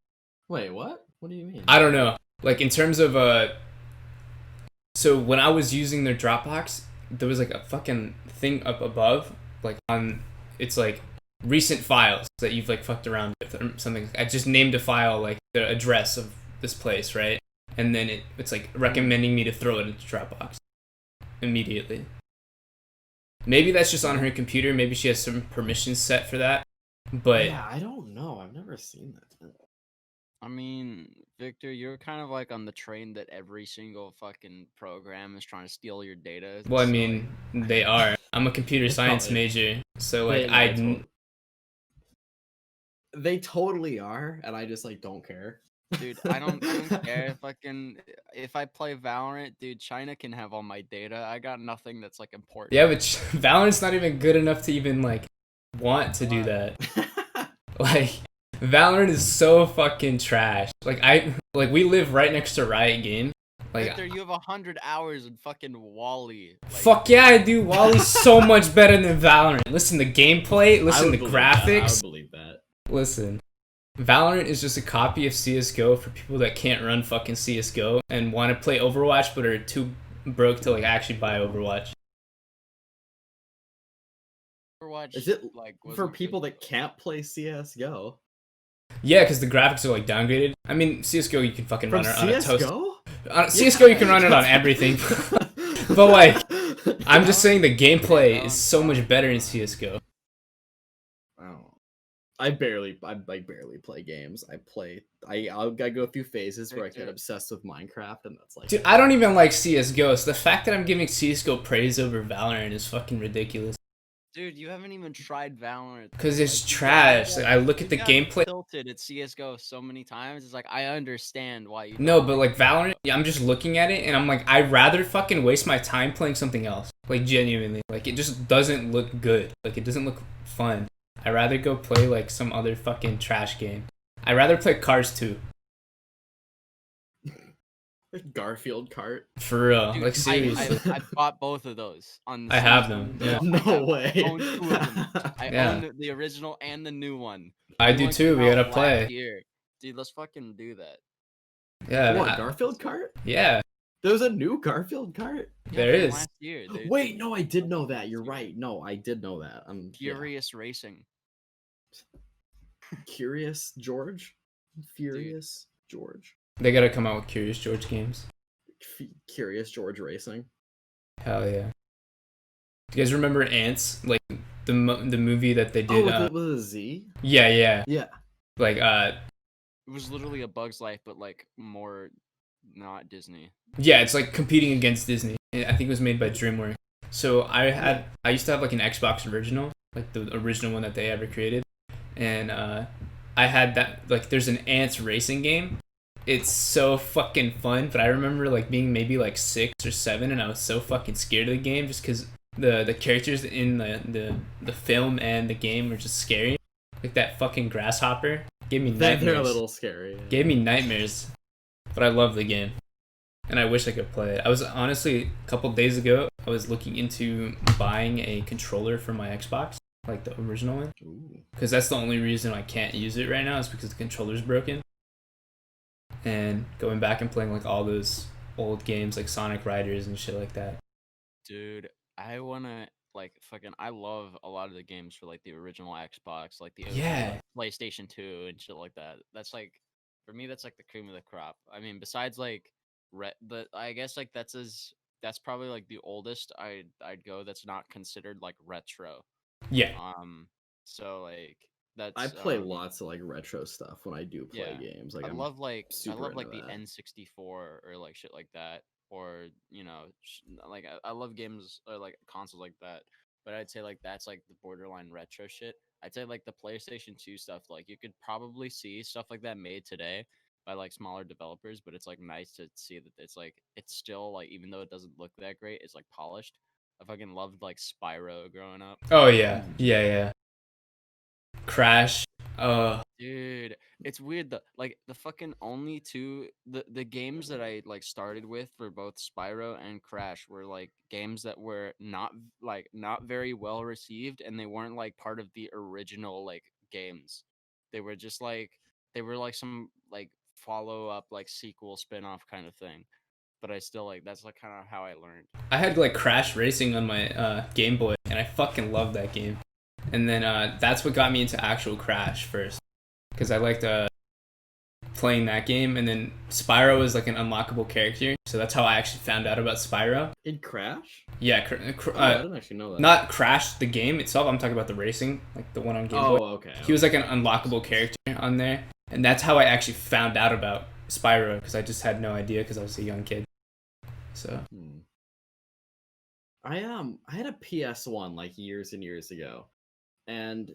Wait, what? What do you mean? I don't know. Like in terms of so when I was using their Dropbox, there was like a fucking thing up above, like on it's like recent files that you've like fucked around with or something. I just named a file like the address of this place, right? And then it's like recommending me to throw it into Dropbox immediately. Maybe that's just on her computer. Maybe she has some permissions set for that. But yeah, I don't know. I've never seen that. I mean, Victor, you're kind of like on the train that every single fucking program is trying to steal your data. Well, I so, mean, they are. I'm a computer science major, so like they totally are, and I just like don't care. Dude, I don't care. If I play Valorant, dude, China can have all my data. I got nothing that's like important. Yeah, but Valorant's not even good enough to even like want to do that. Like Valorant is so fucking trash. Like we live right next to Riot Games, Like, Victor, you have 100 hours in fucking Wally. Like, fuck yeah, I do. Wally's so much better than Valorant. Listen, the gameplay, listen, the graphics. I would believe that. Listen, Valorant is just a copy of CSGO for people that can't run fucking CSGO and want to play Overwatch but are too broke to like actually buy Overwatch. Overwatch, Is it like for wasn't people good, that can't play CS:GO? Yeah, because the graphics are like downgraded. I mean, CSGO you can fucking From run it on a toast. CS:GO? CSGO you can run it on everything. But like, I'm just saying the gameplay Yeah, is so much better in CSGO. I barely play games. I go through phases where I get obsessed with Minecraft, and that's like. Dude, I don't even like CSGO, so the fact that I'm giving CSGO praise over Valorant is fucking ridiculous. Dude, you haven't even tried Valorant. Because it's Like, trash. Like, I look at the gameplay. Tilted at CS:GO so many times. It's like I understand why you. No, don't but like Valorant, I'm just looking at it and I'm like, I'd rather fucking waste my time playing something else. Like genuinely, like it just doesn't look good. Like it doesn't look fun. I'd rather go play like some other fucking trash game. I'd rather play Cars 2. Garfield Kart. For real, Dude, like seriously. I bought both of those on. The I have system. them. Yeah. No way. I own two of them. I Yeah. own the original and the new one. I The do one too. came We out gotta last play. year. Dude, let's fucking do that. Yeah. What, Garfield Kart? Yeah. There's a new Garfield Kart? Yeah, There from is. last year, dude. Wait, no, I did know that. You're right. No, I did know that. Furious Racing. Curious George? Furious George? They gotta come out with Curious George games. Curious George Racing? Hell yeah. Do you guys remember Ants? Like the movie that they did? With a Z? Yeah, yeah. Yeah. Like It was literally a Bug's Life, but like more not Disney. yeah, it's like competing against Disney. I think it was made by DreamWorks. So I used to have like an Xbox original, like the original one that they ever created, and I had that, like there's an Ants racing game. It's so fucking fun, but I remember like being maybe like 6 or 7, and I was so fucking scared of the game just because the characters in the film and the game were just scary. Like that fucking grasshopper gave me nightmares. They're a little scary. Yeah. Gave me nightmares, but I love the game, and I wish I could play it. I was honestly a couple days ago, I was looking into buying a controller for my Xbox, like the original one, because that's the only reason I can't use it right now is because the controller's broken. And going back and playing like all those old games like Sonic Riders and shit like that. Dude, I wanna like fucking. I love a lot of the games for like the original Xbox, like the OG, Yeah. like, PlayStation 2 and shit like that. That's like, for me, that's like the cream of the crop. I mean, besides like, I guess like that's probably like the oldest I'd go that's not considered like retro. Yeah. So like that's. I play lots of like retro stuff when I do play Yeah. games. Like I love like super into the that. N64 or like shit like that, or like I love games or like consoles like that. But I'd say like that's like the borderline retro shit. I'd say like the PlayStation 2 stuff, like you could probably see stuff like that made today by like smaller developers, but it's like nice to see that it's still like, even though it doesn't look that great, it's like polished. I fucking loved like Spyro growing up. Oh yeah. Yeah. Crash. Dude, it's weird that like the fucking only two the games that I like started with for both Spyro and Crash were like games that were not very well received, and they weren't like part of the original like games. They were just like some like follow up like sequel spin-off kind of thing. But I still like that's like kind of how I learned. I had like Crash Racing on my Game Boy, and I fucking loved that game. And then that's what got me into actual Crash first, because I liked playing that game. And then Spyro was like an unlockable character, so that's how I actually found out about Spyro. In Crash? Yeah, I didn't actually know that. Not Crash the game itself. I'm talking about the racing, like the one on Game Boy. Oh, okay. He was like an unlockable character on there, and that's how I actually found out about Spyro, because I just had no idea because I was a young kid. So. I had a PS1 like years and years ago, and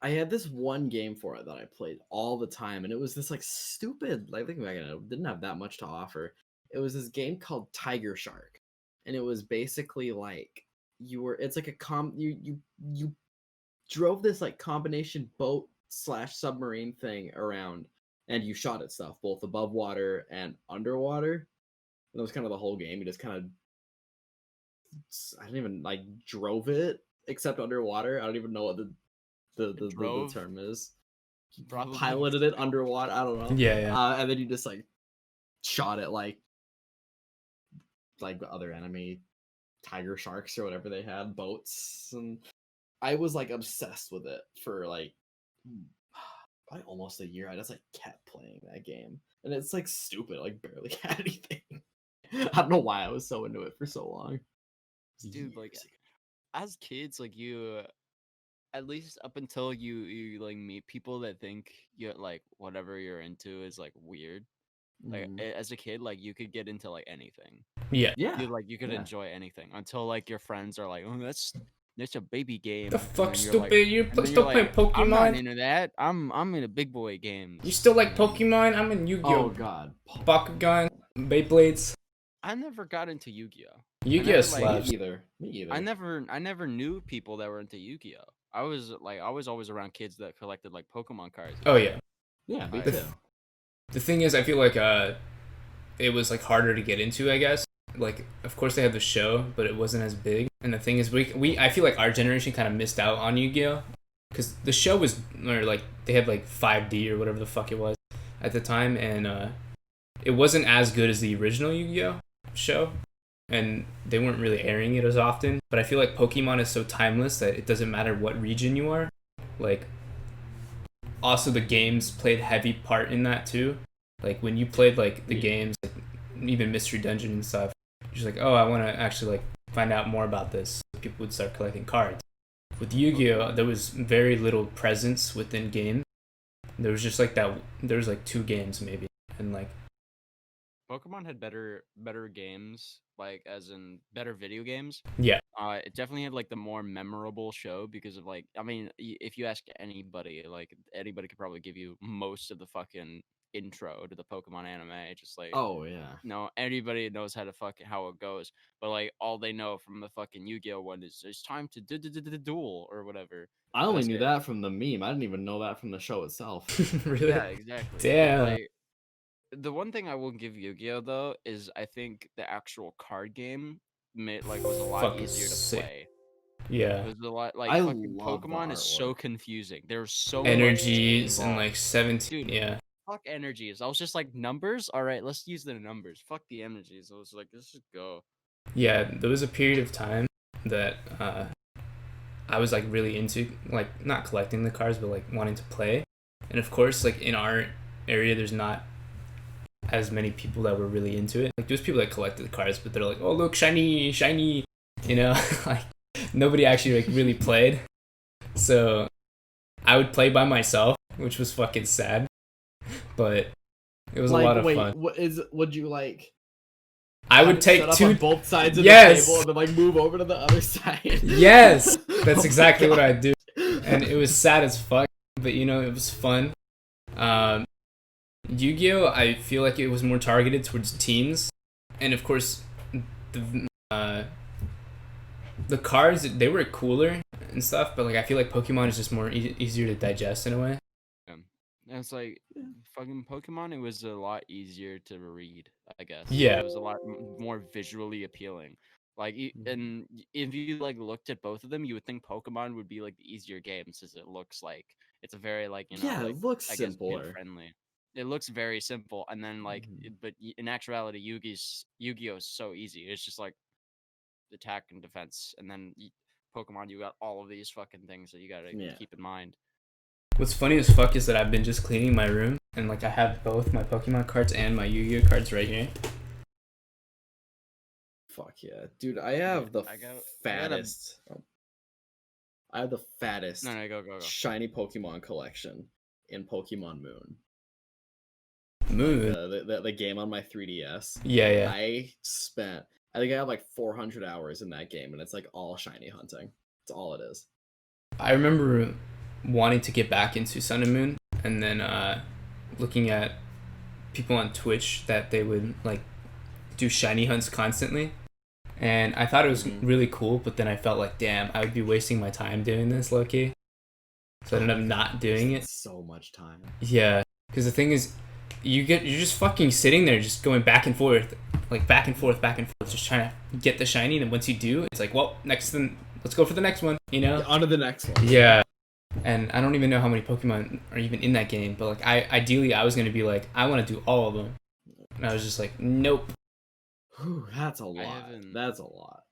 I had this one game for it that I played all the time, and it was this like stupid, like thinking back, it didn't have that much to offer. It was this game called Tiger Shark, and it was basically like it's like you drove this like combination boat / submarine thing around, and you shot at stuff both above water and underwater. That was kind of the whole game. You just kind of, I didn't even like drove it except underwater. I don't even know what the term is. Probably. Piloted it underwater. I don't know. Yeah. And then you just like shot it like other enemy tiger sharks or whatever they had, boats, and I was like obsessed with it for like probably almost a year. I just like kept playing that game, and it's like stupid. Like barely had anything. I don't know why I was so into it for so long. Dude, like as kids, like you, at least up until you like meet people that think you like whatever you're into is like weird. Like as a kid, like you could get into like anything. Yeah. You could enjoy anything until like your friends are like, oh, that's a baby game. The And fuck, then you're stupid! like- You and then still you're play like, I'm not Pokemon? into that. I'm into big boy games. You still like And then- Pokemon? I'm in Oh Yu-Gi-Oh! god, Bakugan, Beyblades. I never got into Yu-Gi-Oh. Yu-Gi-Oh! never, slaps. Me either. I never knew people that were into Yu-Gi-Oh. I was always around kids that collected like Pokemon cards. Oh yeah. Yeah, me The- too. The thing is, I feel like it was like harder to get into, I guess. Like, of course they had the show, but it wasn't as big. And the thing is, I feel like our generation kind of missed out on Yu-Gi-Oh! Because the show was, or like, they had like 5D or whatever the fuck it was at the time, and it wasn't as good as the original Yu-Gi-Oh! Show. And they weren't really airing it as often. But I feel like Pokemon is so timeless that it doesn't matter what region you are. Like, also the games played heavy part in that too. Like when you played like the games, like, even Mystery Dungeon and stuff, you're just like, oh, I want to actually like find out more about this. People would start collecting cards. With Yu-Gi-Oh, there was very little presence within game. There was just like that. There was like 2 games maybe, and like Pokemon had better games, like as in better video games. Yeah. It definitely had like the more memorable show because of like, I mean, if you ask anybody, like anybody could probably give you most of the fucking intro to the Pokemon anime. Just like, Oh yeah. no, anybody knows how it goes, but like all they know from the fucking Yu-Gi-Oh one is it's time to duel or whatever. I only That's knew it. that from the meme. I didn't even know that from the show itself. really. Yeah, exactly. Damn. Like, the one thing I will give Yu-Gi-Oh though is I think the actual card game was a lot Fucking easier to sick. play. Yeah. It was a lot like I fucking love the Pokemon is so artwork. confusing. There's so Energies much and involved. like 17. Dude. Yeah. Fuck energies. I was just like numbers. All right, let's use the numbers. Fuck the energies. I was like, let's just go. Yeah. There was a period of time that I was like really into like not collecting the cards, but like wanting to play. And of course, like in our area, there's not as many people that were really into it. Like there's people that collected the cards, but they're like, oh look, shiny, shiny, you know. Like nobody actually like really played. So I would play by myself, which was fucking sad, but it was like, a lot of wait, fun. Would you like? I would take set up 2. on both sides of Yes! the table and then like move over to the other side. Yes, that's Oh my exactly what God. I do, and it was sad as fuck, but you know it was fun. Yu-Gi-Oh, I feel like it was more targeted towards teens, and of course, the cards they were cooler and stuff, but like I feel like Pokemon is just more easier to digest in a way. And it's like fucking Pokemon. It was a lot easier to read, I guess. Yeah. It was a lot more visually appealing. Like, and if you like looked at both of them, you would think Pokemon would be like the easier game, since it looks like it's a very like Yeah, like, it looks I guess simpler. kid friendly. It looks very simple, and then like, but in actuality, Yu-Gi-Oh is so easy. It's just like attack and defense, and then Pokemon, you got all of these fucking things that you gotta keep in mind. What's funny as fuck is that I've been just cleaning my room, and like I have both my Pokemon cards and my Yu-Gi-Oh cards right here. Fuck yeah, dude! I have the I got- fattest. I have the fattest No, go. shiny Pokemon collection in Pokemon Moon. Moon. The game on my 3DS. Yeah. I think I have like 400 hours in that game, and it's like all shiny hunting. That's all it is. I remember wanting to get back into Sun and Moon, and then looking at people on Twitch that they would like do shiny hunts constantly, and I thought it was really cool, but then I felt like, damn, I would be wasting my time doing this, low-key. So I ended up not doing it. So much time. Yeah, because the thing is, you're just fucking sitting there, just going back and forth, like back and forth, just trying to get the shiny. And once you do, it's like, well, next then, let's go for the next one. You know? On to the next one. Yeah. And I don't even know how many Pokemon are even in that game, but like ideally I was gonna be like, I want to do all of them, and I was just like, nope. Whew, that's a lot. That's a lot.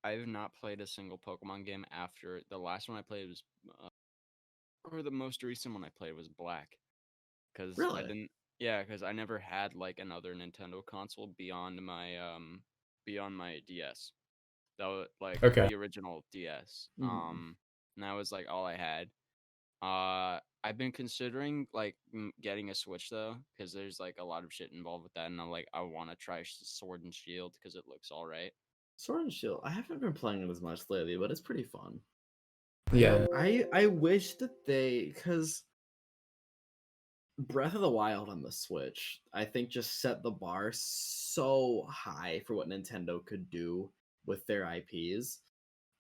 I have not played a single Pokemon game after the last one I played was, or the most recent one I played was Black, because Really? I didn't. Yeah, because I never had like another Nintendo console beyond my DS. That was like Okay. the original DS. Mhm. And that was like all I had. I've been considering like getting a Switch though, because there's like a lot of shit involved with that, and I want to try Sword and Shield because it looks all right. Sword and Shield. I haven't been playing it as much lately, but it's pretty fun. Yeah. I wish that because Breath of the Wild on the Switch, I think just set the bar so high for what Nintendo could do with their IPs.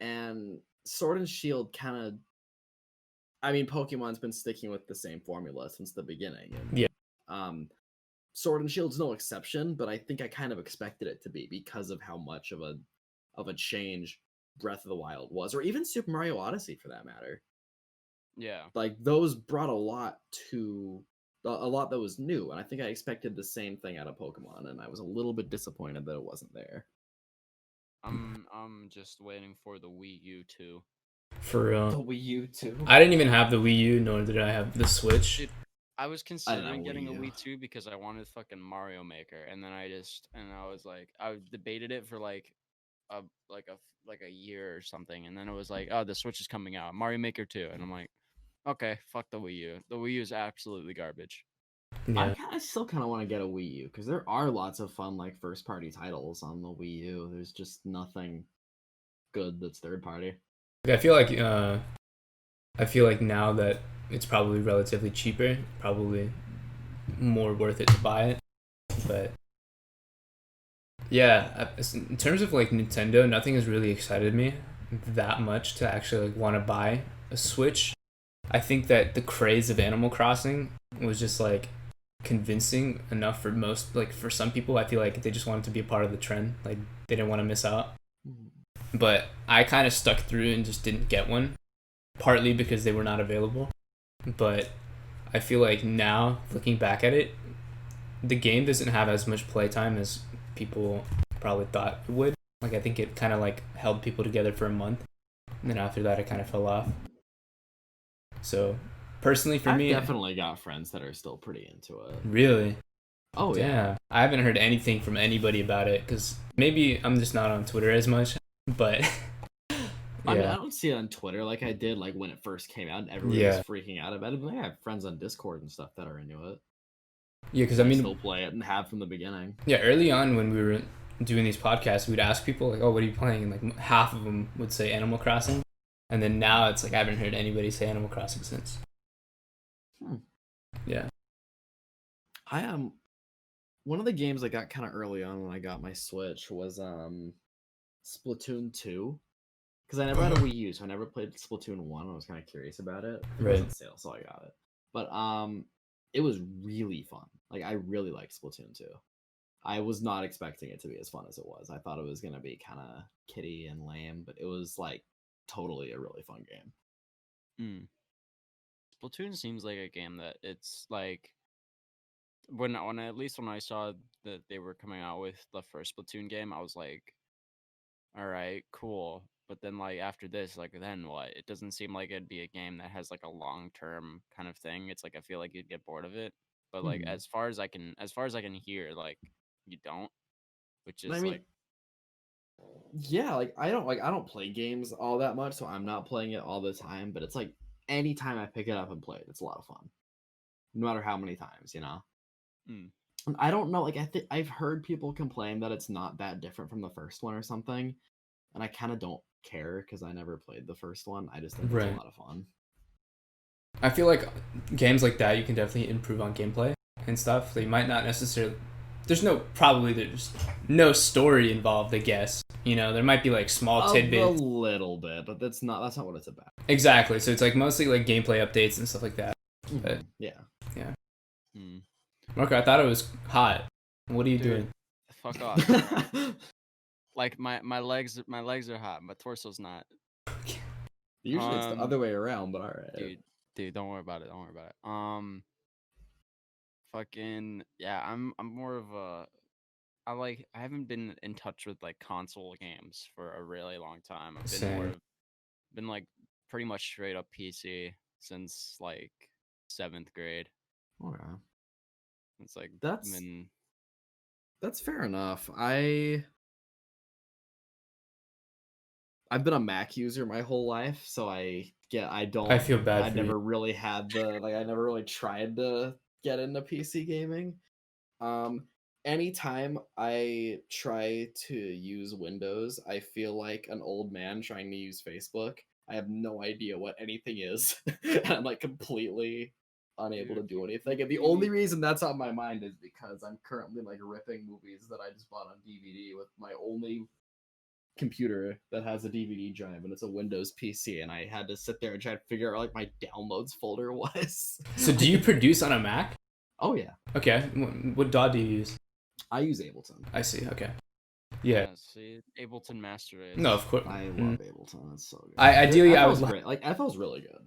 And Sword and Shield kind of, I mean, Pokemon's been sticking with the same formula since the beginning. And, Yeah. Sword and Shield's no exception, but I think I kind of expected it to be because of how much of a change Breath of the Wild was, or even Super Mario Odyssey for that matter. Yeah. Like those brought a lot that was new, and I think I expected the same thing out of Pokemon, and I was a little bit disappointed that it wasn't there. I'm just waiting for the Wii U too. For real. The Wii U too. I didn't even have the Wii U, nor did I have the Switch. Dude, I was considering getting a Wii U. Wii 2 because I wanted fucking Mario Maker, and then I was like, I debated it for like a year or something, and then it was like, oh, the Switch is coming out, Mario Maker 2, and I'm like, okay, fuck the Wii U. The Wii U is absolutely garbage. Yeah. I still kind of want to get a Wii U because there are lots of fun like first party titles on the Wii U. There's just nothing good that's third party. I feel like now that it's probably relatively cheaper, probably more worth it to buy it. But yeah, in terms of like Nintendo, nothing has really excited me that much to actually like want to buy a Switch. I think that the craze of Animal Crossing was just like convincing enough for most, like for some people. I feel like they just wanted to be a part of the trend, like they didn't want to miss out. But I kind of stuck through and just didn't get one, partly because they were not available. But I feel like now, looking back at it, the game doesn't have as much playtime as people probably thought it would. Like, I think it kind of like held people together for a month, and then after that it kind of fell off. So personally for me, I've definitely got friends that are still pretty into it. Really? Oh yeah. I haven't heard anything from anybody about it, because maybe I'm just not on Twitter as much, but yeah. I mean, I don't see it on Twitter like I did like when it first came out and everybody was freaking out about it. But I have friends on Discord and stuff that are into it. Yeah, because I mean, still play it and have from the beginning. Yeah, early on when we were doing these podcasts, we'd ask people like, "Oh, what are you playing?" And like half of them would say Animal Crossing, and then now it's like I haven't heard anybody say Animal Crossing since. Yeah. I am. One of the games I got kind of early on when I got my Switch was Splatoon 2. Because I never had a Wii U, so I never played Splatoon 1. I was kind of curious about it. It was on sale, so I got it. But it was really fun. Like, I really liked Splatoon 2. I was not expecting it to be as fun as it was. I thought it was going to be kind of kiddie and lame, but it was, like, totally a really fun game. Splatoon seems like a game that it's, like, when I saw that they were coming out with the first Splatoon game, I was like, all right, cool. But then, like, after this, like, then what? It doesn't seem like it'd be a game that has, like, a long-term kind of thing. It's like I feel like you'd get bored of it. But, like, as far as I can hear, like, you don't, which is, I mean, like... Yeah, like, I don't play games all that much, so I'm not playing it all the time, but it's, like, anytime I pick it up and play it, it's a lot of fun. No matter how many times, you know? And I don't know, like, I've heard people complain that it's not that different from the first one or something, and I kind of don't care because I never played the first one. I just think it's a lot of fun. I feel like games like that, you can definitely improve on gameplay and stuff. They might not necessarily... There's no story involved, I guess. You know, there might be like small tidbits. A little bit, but that's not what it's about. Exactly. So it's like mostly like gameplay updates and stuff like that. But yeah. Marco, I thought it was hot. What are you Dude, doing? Fuck off. Like my legs are hot. My torso's not. Usually it's the other way around, but all right. Dude, don't worry about it. Don't worry about it. Fucking yeah. I'm more of a. I haven't been in touch with like console games for a really long time. I've been Same. been like pretty much straight up PC since like 7th grade. Okay. It's like That's been fair enough. I've been a Mac user my whole life, so I feel bad I for never you. really had the like I never really tried to get into PC gaming. Anytime I try to use Windows, I feel like an old man trying to use Facebook. I have no idea what anything is. And I'm like completely unable to Dude, do anything. And the only reason that's on my mind is because I'm currently like ripping movies that I just bought on DVD with my only computer that has a DVD drive, and it's a Windows PC, and I had to sit there and try to figure out like my downloads folder was. So do you produce on a Mac? Oh yeah, Okay. What DAW do you use? I use Ableton. I see. Okay. Yeah. see, Ableton Master Race. No, of course. I love Ableton. It's so good. Ideally, I would. FL's great. Like FL's really good.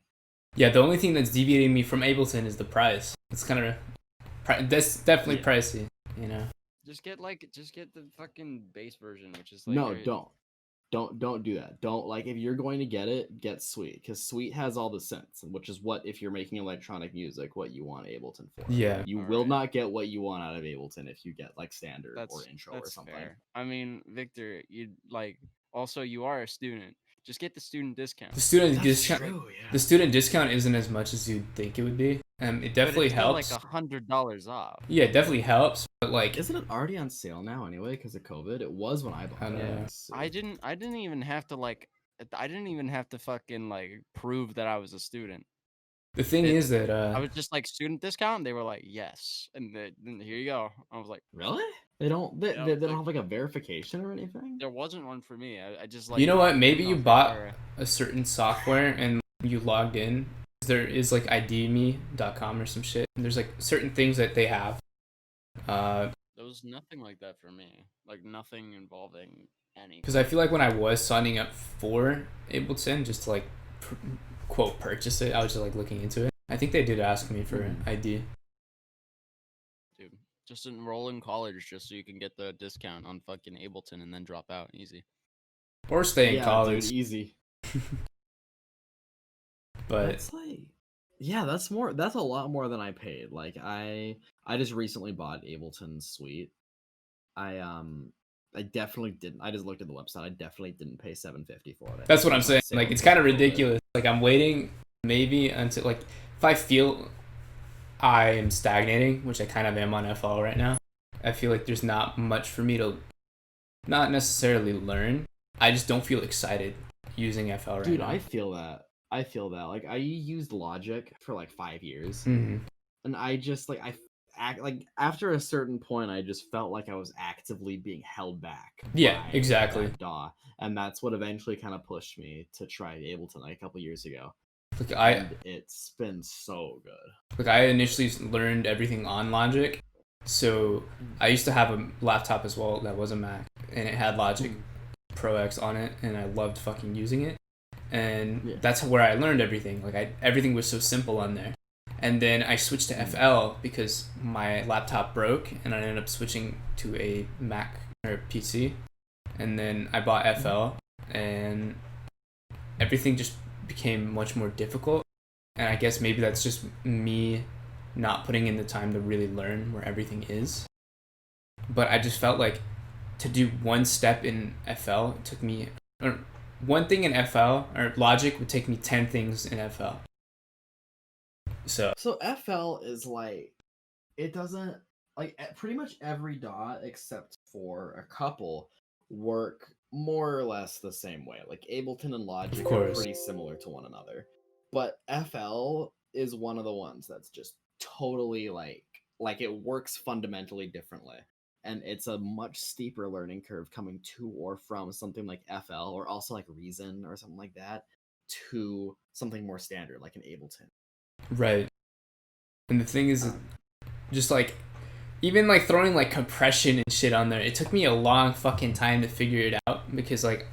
Yeah, the only thing that's deviating me from Ableton is the price. It's kind of, that's definitely pricey. You know. Just get the fucking base version, which is like No, don't do that. Don't like if you're going to get Sweet, because Sweet has all the synths, which is what if you're making electronic music, what you want Ableton for. Yeah. You will not get what you want out of Ableton if you get like standard or intro or something. Fair. I mean, Victor, you like also you are a student. Just get the student discount. The student That's discount. true, yeah. The student discount isn't as much as you'd think it would be. It definitely helps. Like $100 off. Yeah, it definitely helps. But like, Isn't it already on sale now anyway because of COVID? It was when I bought I don't know. it. I didn't even have to fucking like prove that I was a student. the thing is that I was just like student discount. And they were like yes, and then here you go. I was like, really? They don't they Yeah, don't have like a verification or anything? there wasn't one for me. I just like you know what? Maybe you off bought there. a certain software and you logged in. There is like idme.com or some shit. And there's like certain things that they have. There was nothing like that for me. Like nothing involving any. Because I feel like when I was signing up for Ableton, just to like quote purchase it, I was just like looking into it. I think they did ask me for an ID. Dude, just enroll in college just so you can get the discount on fucking Ableton and then drop out. Easy. Or stay in college. Dude, easy. But that's like, yeah, that's a lot more than I paid. Like I just recently bought Ableton Suite. I definitely didn't. I just looked at the website. I definitely didn't pay $750 for it. that's what I'm saying. Like it's kind of ridiculous. Like I'm waiting maybe until like if I feel I am stagnating, which I kind of am on FL right now. I feel like there's not much for me to not necessarily learn. I just don't feel excited using FL right Dude, now. I feel that. Like I used Logic for like 5 years, Mm-hmm. and I just like after a certain point, I just felt like I was actively being held back. Yeah, by exactly. that DAW, and that's what eventually kind of pushed me to try Ableton like a couple years ago. Like And it's been so good. Like I initially learned everything on Logic, so I used to have a laptop as well that was a Mac, and it had Logic Pro X on it, and I loved fucking using it, and that's where I learned everything. Like everything was so simple on there, and then I switched to FL because my laptop broke, and I ended up switching to a Mac or PC, and then I bought FL, and everything just became much more difficult. And I guess maybe that's just me not putting in the time to really learn where everything is. But I just felt like to do one step in FL took me, or one thing in FL or Logic would take me 10 things in FL. So FL is like, it doesn't like pretty much every DAW except for a couple work more or less the same way. Like Ableton and Logic are pretty similar to one another, but FL is one of the ones that's just totally like it works fundamentally differently, and it's a much steeper learning curve coming to or from something like FL or also like Reason or something like that to something more standard like an Ableton. Right. And the thing is, just like even like throwing like compression and shit on there, it took me a long fucking time to figure it out because like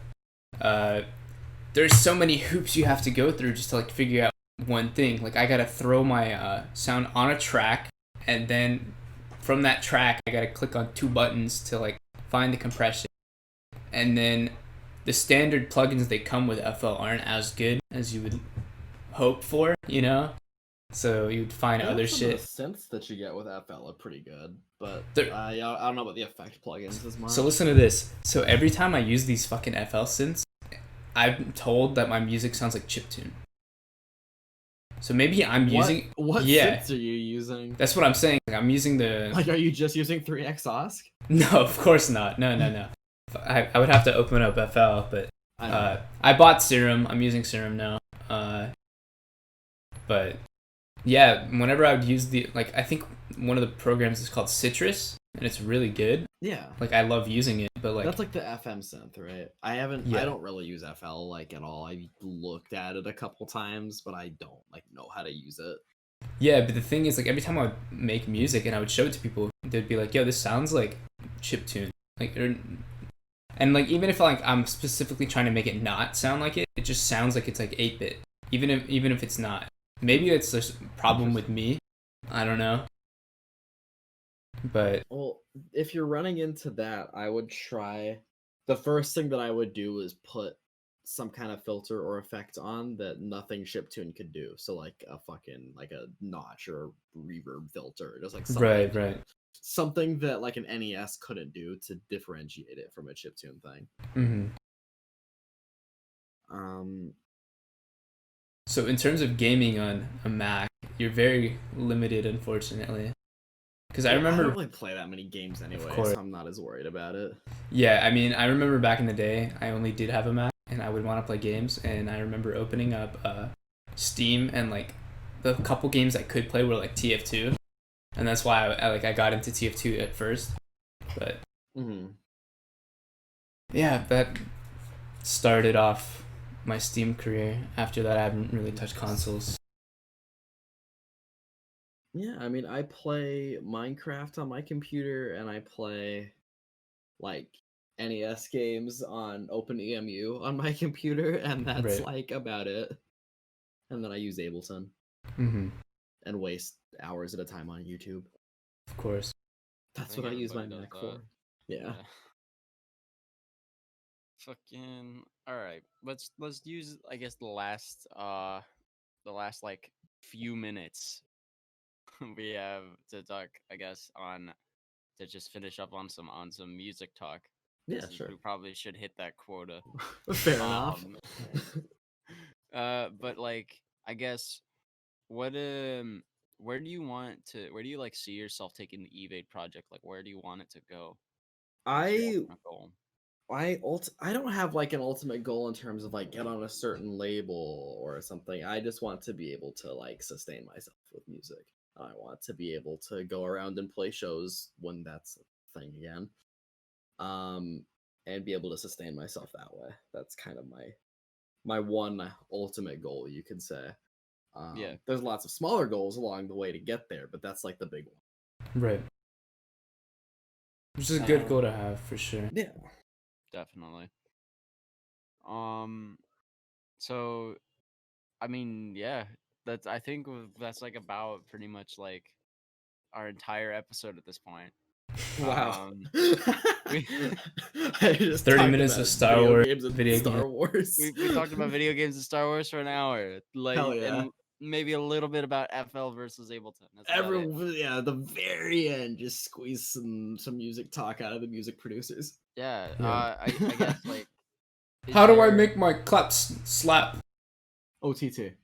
there's so many hoops you have to go through just to like figure out one thing. Like I gotta throw my sound on a track, and then from that track I gotta click on 2 buttons to like find the compression, and then the standard plugins they come with FL aren't as good as you would hope for, you know? So you'd find other shit. The synths that you get with FL are pretty good, but They're- I don't know about the effect plugins as much. So listen to this. So every time I use these fucking FL synths, I'm told that my music sounds like chiptune. So maybe I'm using... What yeah, synths are you using? that's what I'm saying. Like, I'm using the... Like, are you just using 3X OSC? No, of course not. No. I would have to open up FL, but I know. I bought Serum. I'm using Serum now. But yeah, whenever I would use the... Like, I think one of the programs is called Citrus, and it's really good. Yeah. Like, I love using it, but like... That's like the FM synth, right? I Yeah. don't really use FL like at all. I looked at it a couple times, but I don't like know how to use it. Yeah, but the thing is, like, every time I would make music and I would show it to people, they'd be like, yo, this sounds like chiptune. Like, and like, even if like I'm specifically trying to make it not sound like it, it just sounds like it's like 8-bit. Even if it's not. Maybe it's just a problem with me. I don't know. But Well, if you're running into that, I would try. The first thing that I would do is put some kind of filter or effect on that nothing chiptune could do. So like a fucking like a notch or a reverb filter, just like something, right. something that like an NES couldn't do to differentiate it from a chiptune thing. Mm-hmm. So in terms of gaming on a Mac, you're very limited, unfortunately. Because I remember... I don't really play that many games anyway, so I'm not as worried about it. Yeah, I mean, I remember back in the day, I only did have a Mac, and I would want to play games, and I remember opening up Steam, and like the couple games I could play were like TF2, and that's why I got into TF2 at first. But yeah, that started off my Steam career. After that, I haven't really touched consoles. Yeah, I mean, I play Minecraft on my computer, and I play like NES games on OpenEMU on my computer, and that's like about it. And then I use Ableton and waste hours at a time on YouTube. Of course. That's what I use my Mac for. Yeah. Fucking all right. Let's use I guess the last like few minutes we have to talk, I guess, on to just finish up on some music talk. Yeah, sure. We probably should hit that quota. Fair enough. But like, I guess, where do you like see yourself taking the EVADE project? Like, where do you want it to go? I don't have like an ultimate goal in terms of like get on a certain label or something. I just want to be able to like sustain myself with music. I want to be able to go around and play shows when that's a thing again. And be able to sustain myself that way. That's kind of my one ultimate goal, you could say. Yeah. There's lots of smaller goals along the way to get there, but that's like the big one. Right. Which is a good goal to have for sure. Yeah. Definitely. So, I mean, yeah, I think that's like about pretty much like our entire episode at this point. Wow. We 30 minutes of Star Wars video Wars. We talked about video games and Star Wars for an hour. Like, hell yeah. And maybe a little bit about FL versus Ableton. Yeah, the very end, just squeeze some music talk out of the music producers. Yeah. I guess like. How do I make my claps slap? OTT.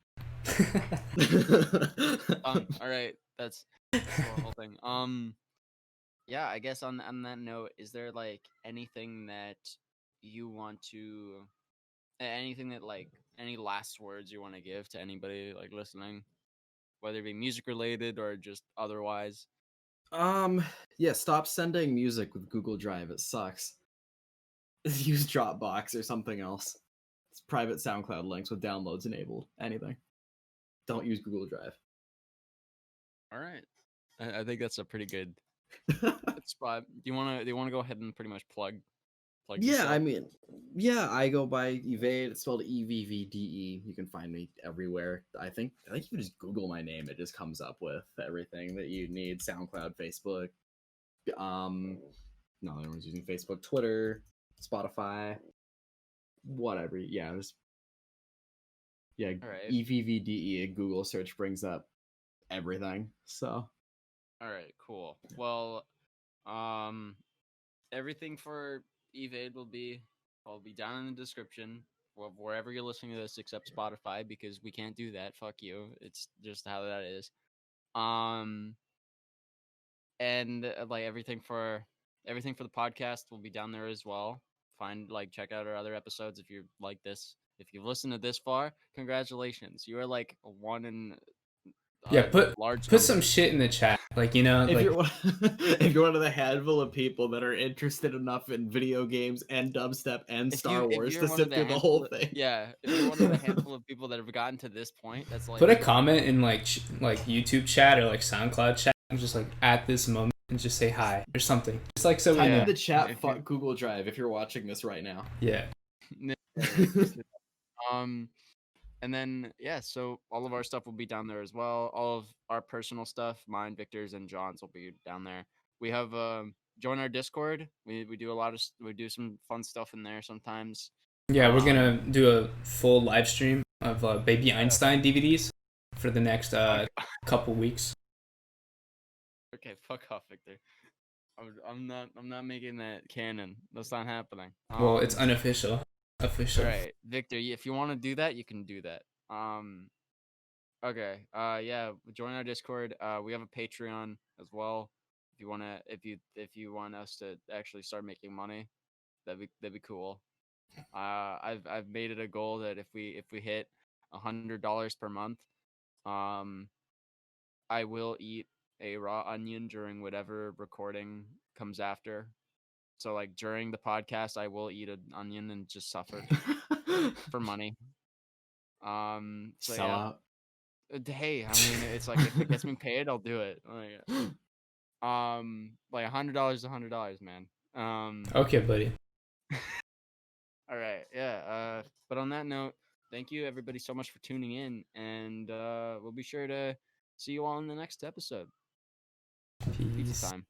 All right, that's the whole thing. Yeah, I guess on that note, is there like anything that you want to, anything that like any last words you want to give to anybody like listening, whether it be music related or just otherwise? Yeah, stop sending music with Google Drive. It sucks. Use Dropbox or something else. It's private SoundCloud links with downloads enabled. Anything. Don't use Google Drive. All right. I think that's a pretty good It's spot. Do you wanna go ahead and pretty much plug Yeah, yourself? I mean, yeah, I go by Evade. It's spelled EVVDE. You can find me everywhere. I think you just Google my name. It just comes up with everything that you need. SoundCloud, Facebook. No, everyone's using Facebook, Twitter, Spotify, whatever. Yeah, All right. EVVDE. Google search brings up everything. So All right. Cool. Well, um, everything for Evade will be down in the description wherever you're listening to this, except Spotify, because we can't do that. Fuck you. It's just how that is. Um, and like everything for the podcast will be down there as well. Check out our other episodes if you like this. If you've listened to this far, congratulations. You are like one in Yeah, a large put some number. shit in the chat. Like, you know, if like you're one of the handful of people that are interested enough in video games and dubstep and Star If Wars you're to one of sit the through the handful whole of, thing, yeah, if you're one of the handful of people that have gotten to this point, that's like put a comment in like YouTube chat or like SoundCloud chat and just like at this moment and just say hi or something. Just like so we type know. in the chat. If Fuck Google Drive if you're watching this right now. Yeah. um and then yeah, so all of our stuff will be down there as well. All of our personal stuff, mine, Victor's, and John's will be down there. We have join our Discord. We do a lot of we do some fun stuff in there sometimes. Yeah, we're gonna do a full live stream of Baby Einstein DVDs for the next couple weeks. Okay, fuck off, Victor. I'm not making that canon. That's not happening. Well, it's unofficial. Official. All right, Victor. If you want to do that, you can do that. Okay. Yeah. Join our Discord. We have a Patreon as well. If you want us to actually start making money, that'd be cool. I've made it a goal that if we hit $100 per month, I will eat a raw onion during whatever recording comes after. So like during the podcast, I will eat an onion and just suffer for money. So Sell yeah. out. Hey, I mean, it's like if it gets me paid, I'll do it. Like $100 is $100, man. Okay, buddy. All right, yeah. But on that note, thank you everybody so much for tuning in, and we'll be sure to see you all in the next episode. Pizza Peace. time.